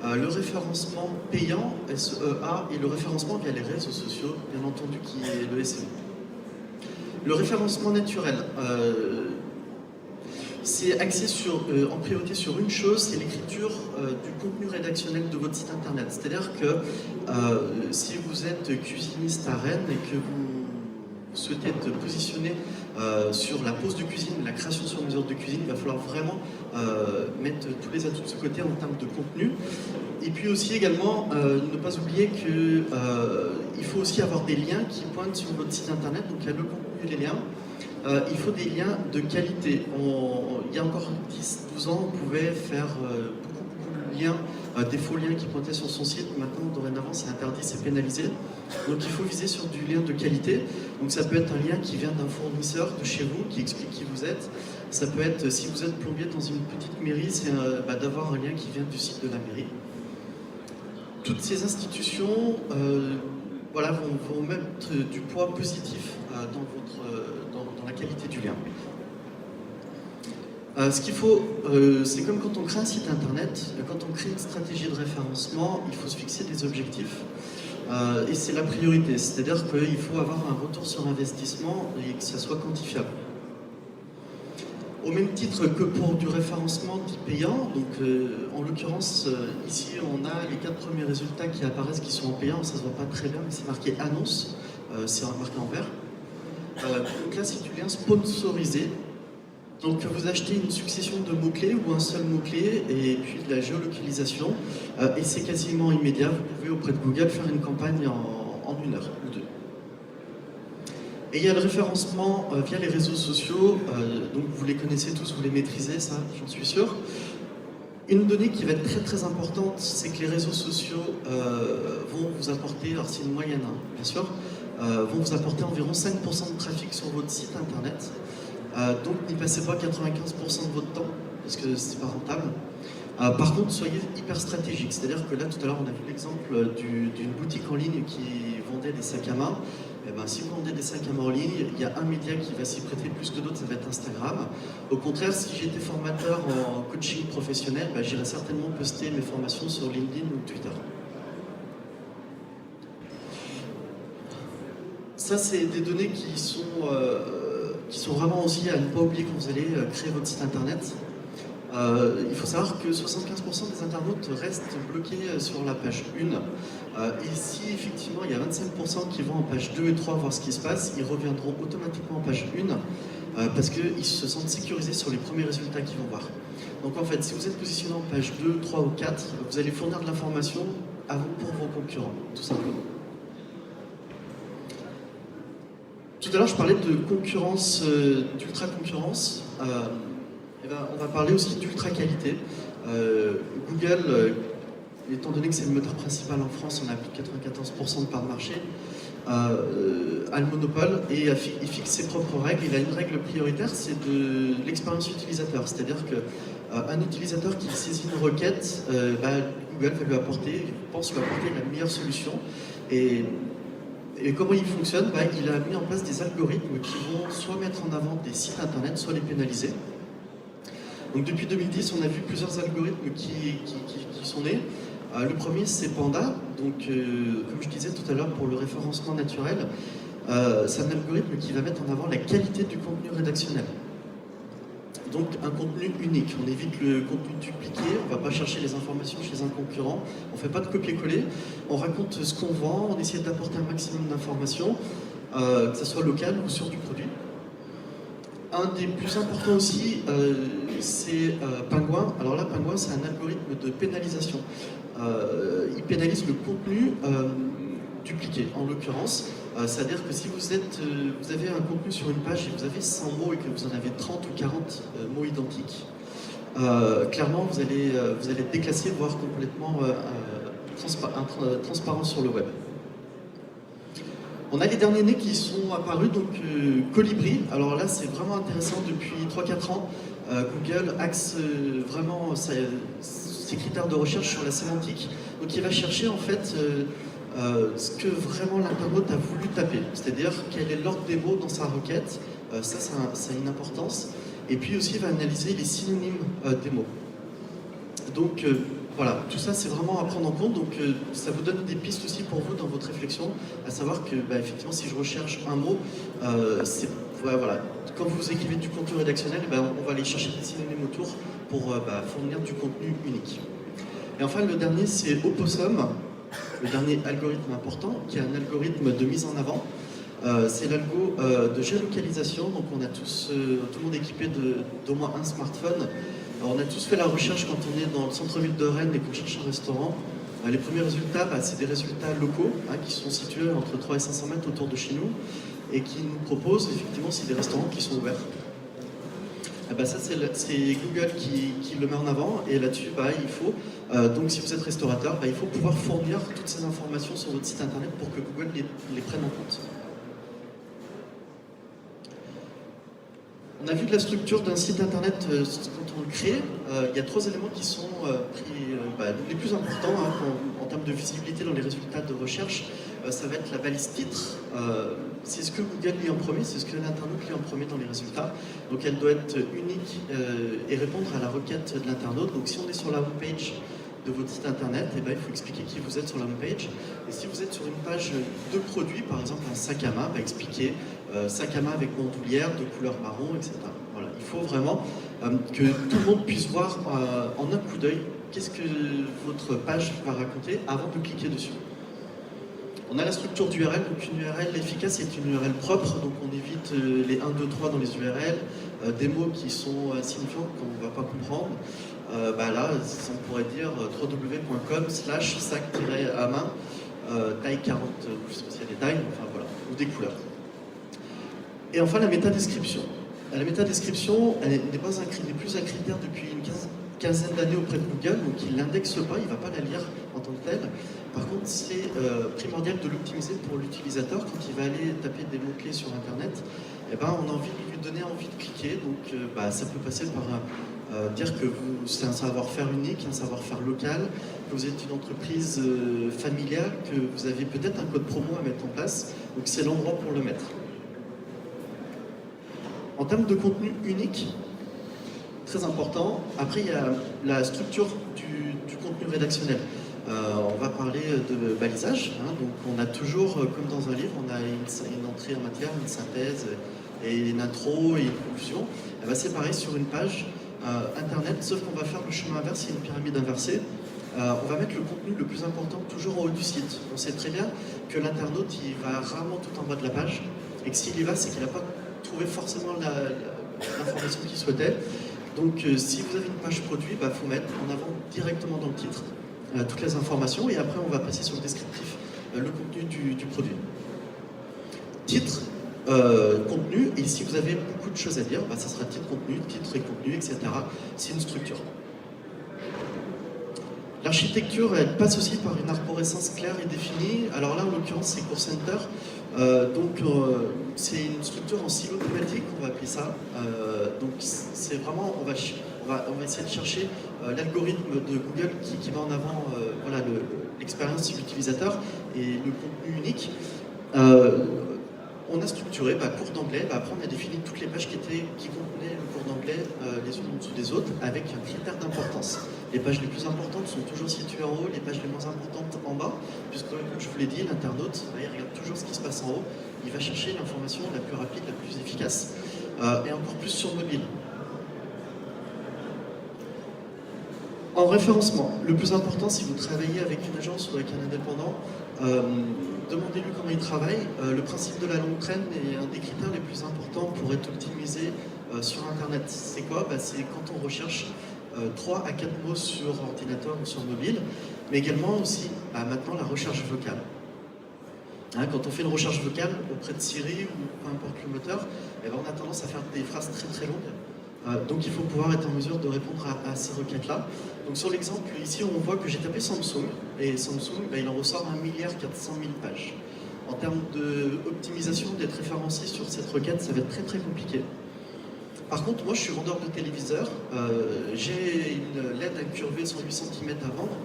le référencement payant, SEA, et le référencement via les réseaux sociaux, bien entendu, qui est le SEO. Le référencement naturel, c'est axé en priorité sur une chose, c'est l'écriture du contenu rédactionnel de votre site internet. C'est-à-dire que si vous êtes cuisiniste à Rennes et que vous souhaitez être positionné sur la pose de cuisine, la création sur mesure de cuisine, il va falloir vraiment mettre tous les atouts de ce côté en termes de contenu. Et puis aussi également, ne pas oublier qu'il faut aussi avoir des liens qui pointent sur votre site internet, donc il y a le contenu et les liens. Il faut des liens de qualité. Il y a encore 10-12 ans, on pouvait faire beaucoup de liens, des faux liens qui pointaient sur son site. Maintenant, dorénavant, c'est interdit, c'est pénalisé. Donc il faut viser sur du lien de qualité. Donc ça peut être un lien qui vient d'un fournisseur de chez vous, qui explique qui vous êtes. Ça peut être, si vous êtes plombier dans une petite mairie, c'est d'avoir un lien qui vient du site de la mairie. Toutes ces institutions vont mettre du poids positif dans la qualité du lien. Ce qu'il faut, c'est comme quand on crée un site internet, quand on crée une stratégie de référencement, il faut se fixer des objectifs. Et c'est la priorité, c'est-à-dire qu'il faut avoir un retour sur investissement et que ça soit quantifiable. Au même titre que pour du référencement dit payant, donc en l'occurrence ici on a les 4 premiers résultats qui apparaissent qui sont en payant, ça se voit pas très bien mais c'est marqué annonce, c'est marqué en vert. Donc là c'est du lien sponsorisé, donc vous achetez une succession de mots-clés ou un seul mot-clé et puis de la géolocalisation et c'est quasiment immédiat, vous pouvez auprès de Google faire une campagne en 1 heure ou 2. Et il y a le référencement via les réseaux sociaux, donc vous les connaissez tous, vous les maîtrisez, ça j'en suis sûr. Une donnée qui va être très très importante, c'est que les réseaux sociaux vont vous apporter, alors c'est une moyenne bien sûr, vont vous apporter environ 5% de trafic sur votre site internet. Donc n'y passez pas 95% de votre temps, parce que c'est pas rentable. Par contre, soyez hyper stratégique, c'est-à-dire que là tout à l'heure on a vu l'exemple d'une boutique en ligne qui vendait des sacs à main. Eh ben, si vous vendez des sacs à main en ligne, il y a un média qui va s'y prêter plus que d'autres, ça va être Instagram. Au contraire, si j'étais formateur en coaching professionnel, j'irais certainement poster mes formations sur LinkedIn ou Twitter. Ça, c'est des données qui sont vraiment aussi à ne pas oublier quand vous allez créer votre site internet. Il faut savoir que 75% des internautes restent bloqués sur la page 1. Et si effectivement il y a 25% qui vont en page 2 et 3 voir ce qui se passe, ils reviendront automatiquement en page 1 parce qu'ils se sentent sécurisés sur les premiers résultats qu'ils vont voir. Donc en fait, si vous êtes positionné en page 2, 3 ou 4, vous allez fournir de l'information à vous pour vos concurrents, tout simplement. tout à l'heure, je parlais de concurrence, d'ultra-concurrence. On va parler aussi d'ultra-qualité. Google, étant donné que c'est le moteur principal en France, on a plus de 94% de part de marché, a le monopole et il fixe ses propres règles. Il a une règle prioritaire, c'est de l'expérience utilisateur. C'est-à-dire qu'un utilisateur qui saisit une requête, Google va lui apporter, pense lui apporter la meilleure solution. Et comment il fonctionne? Il a mis en place des algorithmes qui vont soit mettre en avant des sites internet, soit les pénaliser. Donc depuis 2010, on a vu plusieurs algorithmes qui sont nés. Le premier, c'est Panda. Donc, comme je disais tout à l'heure, pour le référencement naturel, c'est un algorithme qui va mettre en avant la qualité du contenu rédactionnel. Donc, un contenu unique. On évite le contenu dupliqué, on ne va pas chercher les informations chez un concurrent, on ne fait pas de copier-coller, on raconte ce qu'on vend, on essaie d'apporter un maximum d'informations, que ce soit local ou sur du produit. Un des plus importants aussi, c'est Penguin. Alors là, Penguin, c'est un algorithme de pénalisation. Il pénalise le contenu dupliqué, en l'occurrence. C'est-à-dire que si vous avez un contenu sur une page et vous avez 100 mots et que vous en avez 30 ou 40 mots identiques, clairement, vous allez être déclassé, voire complètement transparent sur le web. On a les derniers nés qui sont apparus, donc Colibri. Alors là, c'est vraiment intéressant. Depuis 3-4 ans, Google axe vraiment ses critères de recherche sur la sémantique. Donc il va chercher en fait ce que vraiment l'internaute a voulu taper. C'est-à-dire quel est l'ordre des mots dans sa requête. Ça a une importance. Et puis aussi, il va analyser les synonymes des mots. Donc voilà, tout ça c'est vraiment à prendre en compte, donc ça vous donne des pistes aussi pour vous dans votre réflexion, à savoir que effectivement si je recherche un mot, voilà, quand vous écrivez du contenu rédactionnel, on va aller chercher des synonymes autour pour fournir du contenu unique. Et enfin le dernier c'est Opossum, le dernier algorithme important, qui est un algorithme de mise en avant. C'est l'algo de géolocalisation, donc on a tous, tout le monde équipé d'au moins un smartphone. Alors, on a tous fait la recherche quand on est dans le centre-ville de Rennes et qu'on cherche un restaurant. Les premiers résultats, c'est des résultats locaux qui sont situés entre 300 et 500 mètres autour de chez nous et qui nous proposent, effectivement, c'est des restaurants qui sont ouverts. Ça, c'est Google qui le met en avant et là-dessus, il faut, donc si vous êtes restaurateur, il faut pouvoir fournir toutes ces informations sur votre site internet pour que Google les prenne en compte. On a vu de la structure d'un site internet quand on le crée. Il y a 3 éléments qui sont les plus importants en termes de visibilité dans les résultats de recherche. Ça va être la balise titre. C'est ce que Google lit en premier, c'est ce que l'internaute lit en premier dans les résultats. Donc elle doit être unique et répondre à la requête de l'internaute. Donc si on est sur la homepage de votre site internet, il faut expliquer qui vous êtes sur la homepage. Et si vous êtes sur une page de produit, par exemple un sac à main, expliquer sac à main avec bandoulière de couleur marron, etc. Voilà. Il faut vraiment que tout le monde puisse voir en un coup d'œil qu'est-ce que votre page va raconter avant de cliquer dessus. On a la structure d'URL, donc une URL efficace est une URL propre, donc on évite les 1, 2, 3 dans les URL, des mots qui sont signifiants qu'on ne va pas comprendre. Là, on pourrait dire www.com/sac-à-main, taille 40, je sais pas s'il y a des tailles, enfin voilà, ou des couleurs. Et enfin la métadescription. La métadescription, elle n'est plus un critère depuis une quinzaine d'années auprès de Google, donc il ne l'indexe pas, il ne va pas la lire en tant que telle. Par contre, c'est primordial de l'optimiser pour l'utilisateur. Quand il va aller taper des mots-clés sur Internet, on a envie de lui donner envie de cliquer. Donc ça peut passer par dire que c'est un savoir-faire unique, un savoir-faire local, que vous êtes une entreprise familiale, que vous avez peut-être un code promo à mettre en place. Donc c'est l'endroit pour le mettre. En termes de contenu unique, très important, après il y a la structure du contenu rédactionnel. On va parler de balisage, donc on a toujours, comme dans un livre, on a une entrée en matière, une synthèse, et une intro et une conclusion. C'est pareil sur une page internet, sauf qu'on va faire le chemin inverse, il y a une pyramide inversée. On va mettre le contenu le plus important toujours en haut du site. On sait très bien que l'internaute il va rarement tout en bas de la page, et que s'il y va, c'est qu'il n'a pas trouvé forcément l'information qu'il souhaitait. Donc si vous avez une page produit, il faut mettre en avant directement dans le titre toutes les informations, et après on va passer sur le descriptif, le contenu du produit. Titre, contenu, et si vous avez beaucoup de choses à dire, ça sera titre contenu, titre et contenu, etc. C'est une structure. L'architecture, elle passe aussi par une arborescence claire et définie. Alors là, en l'occurrence, c'est Core Center. C'est une structure en silo thématique, on va appeler ça. Donc c'est vraiment, on va essayer de chercher l'algorithme de Google qui met en avant voilà, l'expérience de l'utilisateur et le contenu unique. On a structuré cours d'anglais. Après, on a défini toutes les pages qui contenaient le cours d'anglais les unes en dessous des autres avec un critère d'importance. Les pages les plus importantes sont toujours situées en haut, les pages les moins importantes en bas, puisque, comme je vous l'ai dit, l'internaute, il regarde toujours ce qui se passe en haut, il va chercher l'information la plus rapide, la plus efficace, et encore plus sur mobile. En référencement, le plus important, si vous travaillez avec une agence ou avec un indépendant, demandez-lui comment il travaille. Le principe de la longue traîne est un des critères les plus importants pour être optimisé sur Internet. C'est quoi? C'est quand on recherche 3 à 4 mots sur ordinateur ou sur mobile, mais également aussi maintenant la recherche vocale. Quand on fait une recherche vocale auprès de Siri ou peu importe le moteur, on a tendance à faire des phrases très très longues. Donc il faut pouvoir être en mesure de répondre à ces requêtes-là. Donc sur l'exemple, ici on voit que j'ai tapé Samsung, et Samsung, il en ressort 1,4 milliard de pages. En termes d'optimisation, d'être référencé sur cette requête, ça va être très très compliqué. Par contre, moi je suis vendeur de téléviseurs, j'ai une LED incurvée 108 cm à vendre,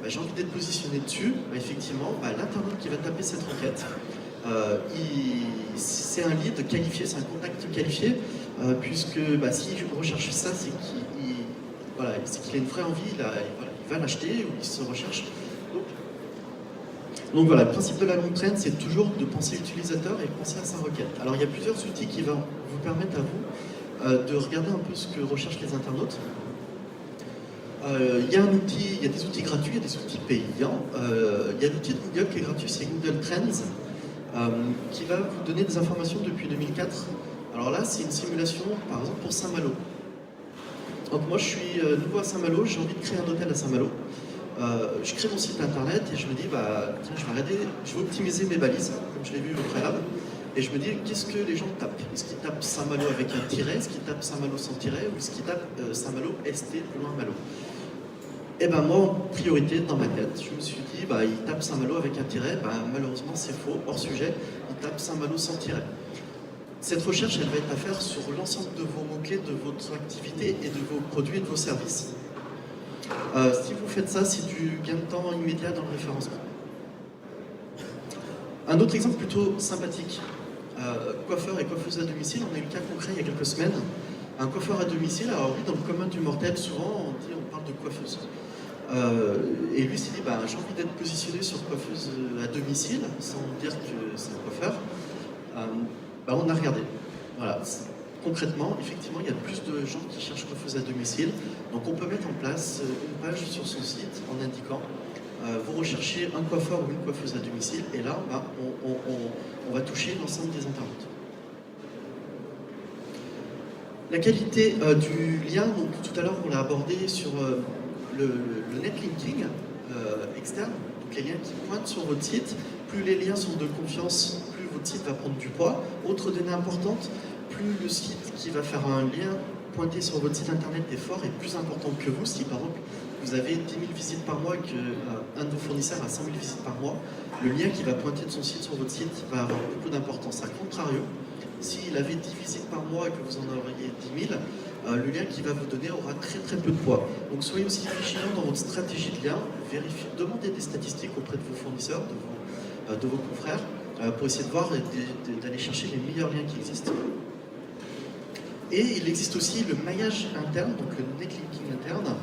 j'ai envie d'être positionné dessus. Effectivement, l'internaute qui va taper cette requête, c'est un lead qualifié, c'est un contact qualifié, puisque si je recherche ça, c'est qu'il a une vraie envie, il va l'acheter ou il se recherche. Donc voilà, le principe de la longue traîne, c'est toujours de penser l'utilisateur et penser à sa requête. Alors il y a plusieurs outils qui vont vous permettre à vous de regarder un peu ce que recherchent les internautes. Il y a des outils gratuits, il y a des outils payants. Il y a l'outil de Google qui est gratuit, c'est Google Trends, qui va vous donner des informations depuis 2004. Alors là, c'est une simulation, par exemple, pour Saint-Malo. Donc moi, je suis nouveau à Saint-Malo, j'ai envie de créer un hôtel à Saint-Malo. Je crée mon site internet et je me dis, tiens, je vais optimiser mes balises, comme je l'ai vu au préalable. Et je me dis, qu'est-ce que les gens tapent? Est-ce qu'ils tapent Saint-Malo avec un tiret? Est-ce qu'ils tapent Saint-Malo sans tiret? Ou est-ce qu'ils tapent Saint-Malo, ST, plus loin Malo? Et moi, en priorité, dans ma tête, je me suis dit, ils tapent Saint-Malo avec un tiret. Malheureusement, c'est faux, hors sujet. Ils tapent Saint-Malo sans tiret. Cette recherche, elle va être à faire sur l'ensemble de vos mots-clés, de votre activité et de vos produits et de vos services. Si vous faites ça, c'est du gain de temps immédiat dans le référencement. Un autre exemple plutôt sympathique. Coiffeur et coiffeuse à domicile, on a eu le cas concret il y a quelques semaines. Un coiffeur à domicile, alors oui, dans le commun du mortel, souvent on parle de coiffeuse. Et lui s'est dit, j'ai envie d'être positionné sur coiffeuse à domicile, sans dire que c'est un coiffeur. On a regardé. Voilà. Concrètement, effectivement, il y a plus de gens qui cherchent coiffeuse à domicile. Donc on peut mettre en place une page sur son site en indiquant vous recherchez un coiffeur ou une coiffeuse à domicile, et là, on va toucher l'ensemble des internautes. La qualité du lien, donc tout à l'heure on l'a abordé sur le netlinking externe, donc les liens qui pointent sur votre site. Plus les liens sont de confiance, plus votre site va prendre du poids. Autre donnée importante, plus le site qui va faire un lien pointé sur votre site internet est fort et plus important que vous. Si par exemple vous avez 10 000 visites par mois et qu'un de vos fournisseurs a 100 000 visites par mois, le lien qui va pointer de son site sur votre site va avoir beaucoup d'importance. A contrario, s'il avait 10 visites par mois et que vous en auriez 10 000, le lien qu'il va vous donner aura très très peu de poids. Donc soyez aussi vigilant dans votre stratégie de lien, demandez des statistiques auprès de vos fournisseurs, de vos confrères, pour essayer de voir et d'aller chercher les meilleurs liens qui existent. Et il existe aussi le maillage interne, donc le netlinking interne.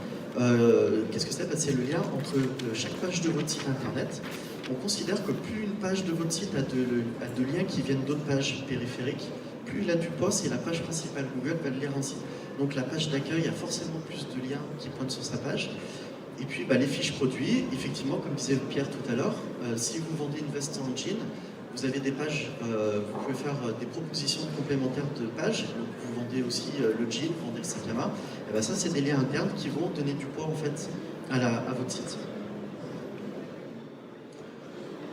Qu'est-ce que c'est? C'est le lien entre chaque page de votre site internet. On considère que plus une page de votre site a de liens qui viennent d'autres pages périphériques, plus il a du poids, et la page principale Google va le lire ainsi. Donc la page d'accueil a forcément plus de liens qui pointent sur sa page. Et puis les fiches produits, effectivement, comme disait Pierre tout à l'heure, si vous vendez une veste en jean, vous avez des pages, vous pouvez faire des propositions complémentaires de pages. Donc vous vendez aussi le jean, vous vendez le sac à main. Et ça, c'est des liens internes qui vont donner du poids en fait à votre site.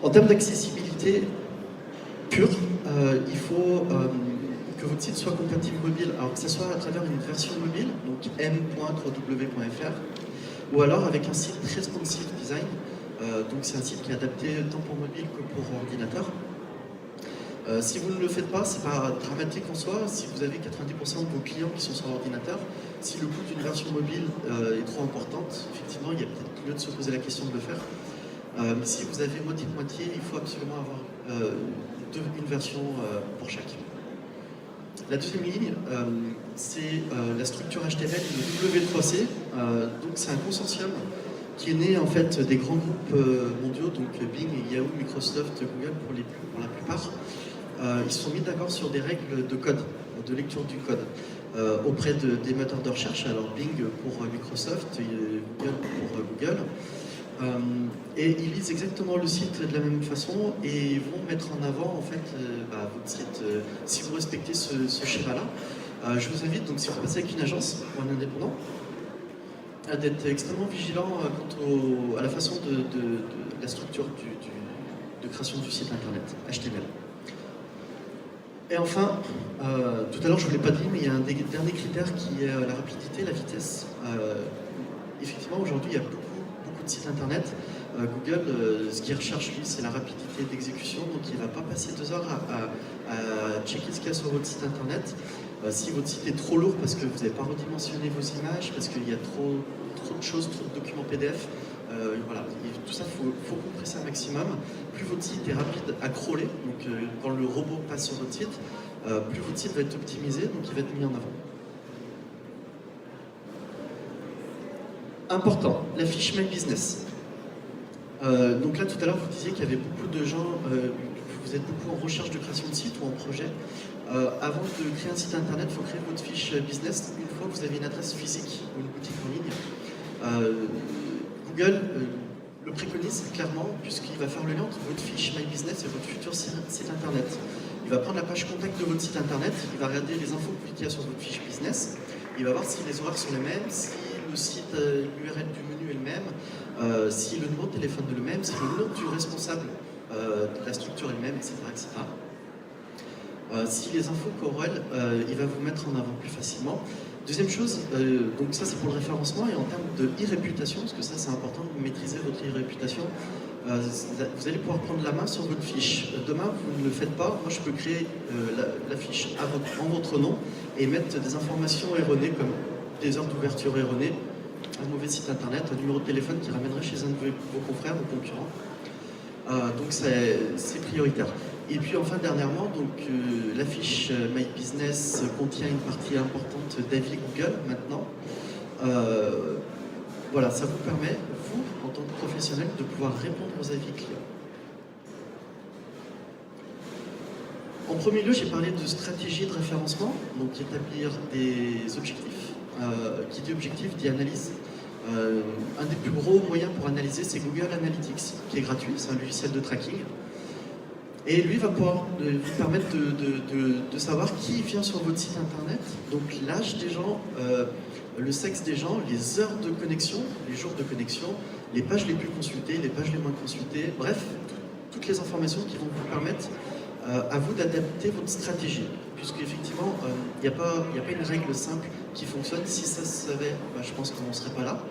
En termes d'accessibilité pure, il faut que votre site soit compatible mobile, alors que ce soit à travers une version mobile, donc m.3w.fr, ou alors avec un site responsive design, donc c'est un site qui est adapté tant pour mobile que pour ordinateur. Si vous ne le faites pas, c'est pas dramatique en soi. Si vous avez 90% de vos clients qui sont sur ordinateur, si le coût d'une version mobile est trop importante, effectivement, il y a peut-être lieu de se poser la question de le faire. Mais si vous avez moitié-moitié, il faut absolument avoir une version pour chaque. La deuxième ligne, c'est la structure HTML du W3C. Donc c'est un consortium qui est né en fait des grands groupes mondiaux, donc Bing, Yahoo, Microsoft, Google pour la plupart. Ils se sont mis d'accord sur des règles de code, de lecture du code, auprès des moteurs de recherche, alors Bing pour Microsoft, Google pour Google. Et ils lisent exactement le site de la même façon et vont mettre en avant en fait votre site si vous respectez ce schéma-là. Je vous invite, donc si vous passez avec une agence ou un indépendant, d'être extrêmement vigilant quant à la façon de la structure de création du site internet HTML. Et enfin, tout à l'heure je ne vous l'ai pas dit, mais il y a un des derniers critères qui est la rapidité, la vitesse. Effectivement, aujourd'hui, il y a beaucoup de sites internet. Google, ce qu'il recherche, lui, c'est la rapidité d'exécution. Donc, il ne va pas passer 2 heures à checker ce qu'il y a sur votre site internet. Si votre site est trop lourd parce que vous n'avez pas redimensionné vos images, parce qu'il y a trop de choses, trop de documents PDF, voilà, et tout ça, il faut compresser un maximum. Plus votre site est rapide à crawler, donc quand le robot passe sur votre site, plus votre site va être optimisé, donc il va être mis en avant. Important, la fiche My Business. Donc là, tout à l'heure, vous disiez qu'il y avait beaucoup de gens, vous êtes beaucoup en recherche de création de site ou en projet. Avant de créer un site internet, il faut créer votre fiche business une fois que vous avez une adresse physique ou une boutique en ligne. Google le préconise clairement, puisqu'il va faire le lien entre votre fiche My Business et votre futur site internet. Il va prendre la page contact de votre site internet, il va regarder les infos qu'il y a sur votre fiche business, il va voir si les horaires sont les mêmes, si le site, l'URL du menu est le même, si le numéro de téléphone est le même, si le nom du responsable de la structure est le même, etc. etc. Si les infos corrèlent, il va vous mettre en avant plus facilement. Deuxième chose, donc ça c'est pour le référencement, et en termes de e-réputation, parce que ça c'est important de maîtriser votre e-réputation, vous allez pouvoir prendre la main sur votre fiche. Demain, vous ne le faites pas, moi je peux créer la fiche en votre nom et mettre des informations erronées comme des heures d'ouverture erronées, un mauvais site internet, un numéro de téléphone qui ramènerait chez un de vos confrères ou concurrents. Donc c'est prioritaire. Et puis enfin dernièrement, la fiche My Business contient une partie importante d'avis Google maintenant. Voilà, ça vous permet, vous, en tant que professionnel, de pouvoir répondre aux avis clients. En premier lieu, j'ai parlé de stratégie de référencement, donc établir des objectifs. Qui dit objectif dit analyse. Un des plus gros moyens pour analyser, c'est Google Analytics, qui est gratuit, c'est un logiciel de tracking. Et lui va pouvoir vous permettre de savoir qui vient sur votre site internet, donc l'âge des gens, le sexe des gens, les heures de connexion, les jours de connexion, les pages les plus consultées, les pages les moins consultées, bref, toutes les informations qui vont vous permettre à vous d'adapter votre stratégie. Puisqu'effectivement, il n'y a pas une règle simple qui fonctionne. Si ça se savait, je pense qu'on n'en serait pas là.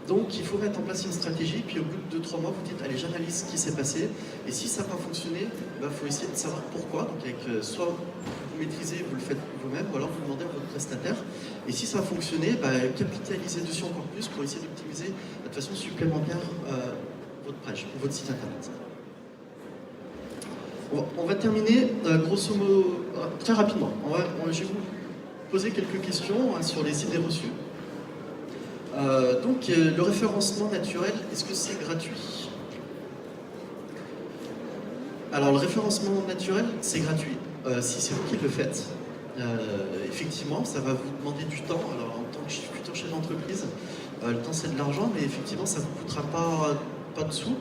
Donc il faut mettre en place une stratégie, puis au bout de 2-3 mois, vous dites, allez, j'analyse ce qui s'est passé, et si ça n'a pas fonctionné, il faut essayer de savoir pourquoi. Donc avec, soit vous maîtrisez, vous le faites vous-même, ou alors vous demandez à votre prestataire. Et si ça a fonctionné, capitalisez dessus encore plus pour essayer d'optimiser de façon supplémentaire votre page, votre site internet. On va terminer, grosso modo, très rapidement. Je vais vous poser quelques questions sur les idées reçues. Donc, le référencement naturel, est-ce que c'est gratuit? Alors, le référencement naturel, c'est gratuit. Si c'est vous qui le faites, effectivement, ça va vous demander du temps. Alors, en tant que futur chef d'entreprise, le temps c'est de l'argent, mais effectivement, ça ne vous coûtera pas de sous.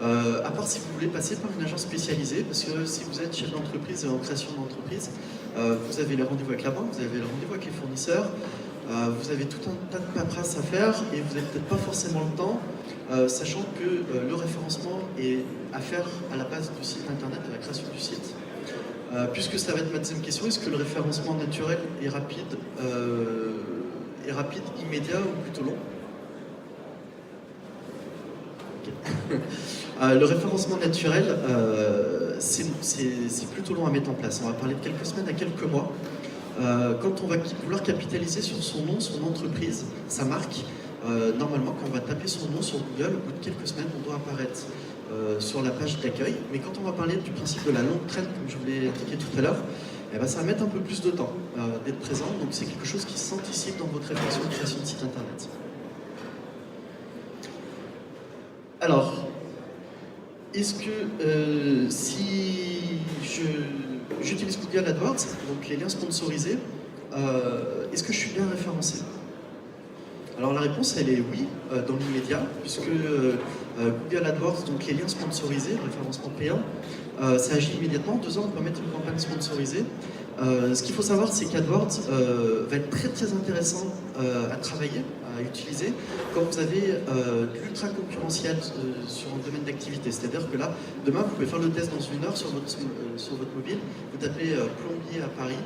À part si vous voulez passer par une agence spécialisée, parce que si vous êtes chef d'entreprise en création d'entreprise, vous avez les rendez-vous avec la banque, vous avez les rendez-vous avec les fournisseurs, vous avez tout un tas de paperasse à faire et vous n'avez peut-être pas forcément le temps, sachant que le référencement est à faire à la base du site internet, à la création du site. Puisque ça va être ma deuxième question, est-ce que le référencement naturel est rapide, immédiat ou plutôt long? Okay. Le référencement naturel, c'est plutôt long à mettre en place. On va parler de quelques semaines à quelques mois. Quand on va vouloir capitaliser sur son nom, son entreprise, sa marque, normalement, quand on va taper son nom sur Google, au bout de quelques semaines, on doit apparaître sur la page d'accueil. Mais quand on va parler du principe de la longue traîne, comme je vous l'ai indiqué tout à l'heure, eh ben, ça va mettre un peu plus de temps d'être présent. Donc c'est quelque chose qui s'anticipe dans votre réflexion de création de site internet. Alors, est-ce que si j'utilise Google AdWords, donc les liens sponsorisés, est-ce que je suis bien référencé? Alors la réponse elle est oui, dans l'immédiat, puisque Google AdWords, donc les liens sponsorisés, référencement payant, ça agit immédiatement. En 2 ans, on peut mettre une campagne sponsorisée. Ce qu'il faut savoir, c'est qu'AdWords va être très très intéressant à travailler, à utiliser, quand vous avez de l'ultra concurrentiel sur un domaine d'activité. C'est-à-dire que là, demain, vous pouvez faire le test dans 1 heure sur votre mobile, vous tapez plombier à Paris.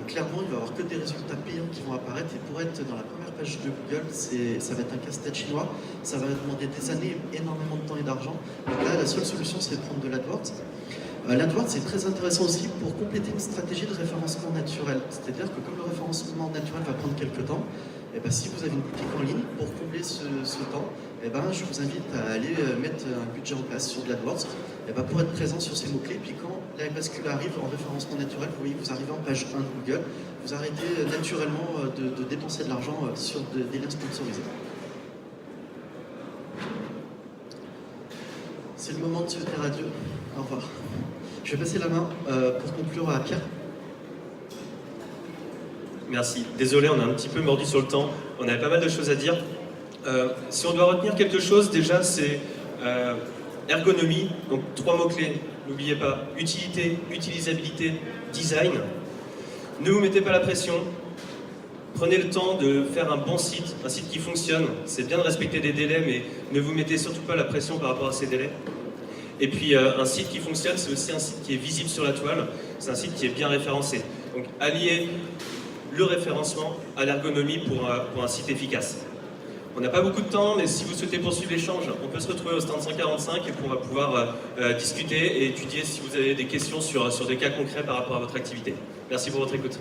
Clairement, il va y avoir que des résultats payants qui vont apparaître, et pour être dans la première page de Google, ça va être un casse-tête chinois, ça va demander des années, énormément de temps et d'argent. Donc là, la seule solution, c'est de prendre de l'AdWords. L'AdWords, c'est très intéressant aussi pour compléter une stratégie de référencement naturel. C'est-à-dire que comme le référencement naturel va prendre quelques temps, et ben, si vous avez une boutique en ligne, pour combler ce temps, et ben, je vous invite à aller mettre un budget en place sur de l'AdWords et ben, pour être présent sur ces mots-clés. Puis quand la bascule arrive en référencement naturel, vous voyez, vous arrivez en page 1 de Google, vous arrêtez naturellement de dépenser de l'argent sur des liens sponsorisés. C'est le moment de se dire adieu. Au revoir. Je vais passer la main pour conclure à Pierre. Merci. Désolé, on a un petit peu mordu sur le temps. On avait pas mal de choses à dire. Si on doit retenir quelque chose, déjà, c'est ergonomie. Donc 3 mots-clés. N'oubliez pas, utilité, utilisabilité, design. Ne vous mettez pas la pression. Prenez le temps de faire un bon site, un site qui fonctionne. C'est bien de respecter des délais, mais ne vous mettez surtout pas la pression par rapport à ces délais. Et puis un site qui fonctionne, c'est aussi un site qui est visible sur la toile. C'est un site qui est bien référencé. Donc alliez le référencement à l'ergonomie pour un site efficace. On n'a pas beaucoup de temps, mais si vous souhaitez poursuivre l'échange, on peut se retrouver au stand 145 et puis on va pouvoir discuter et étudier si vous avez des questions sur des cas concrets par rapport à votre activité. Merci pour votre écoute.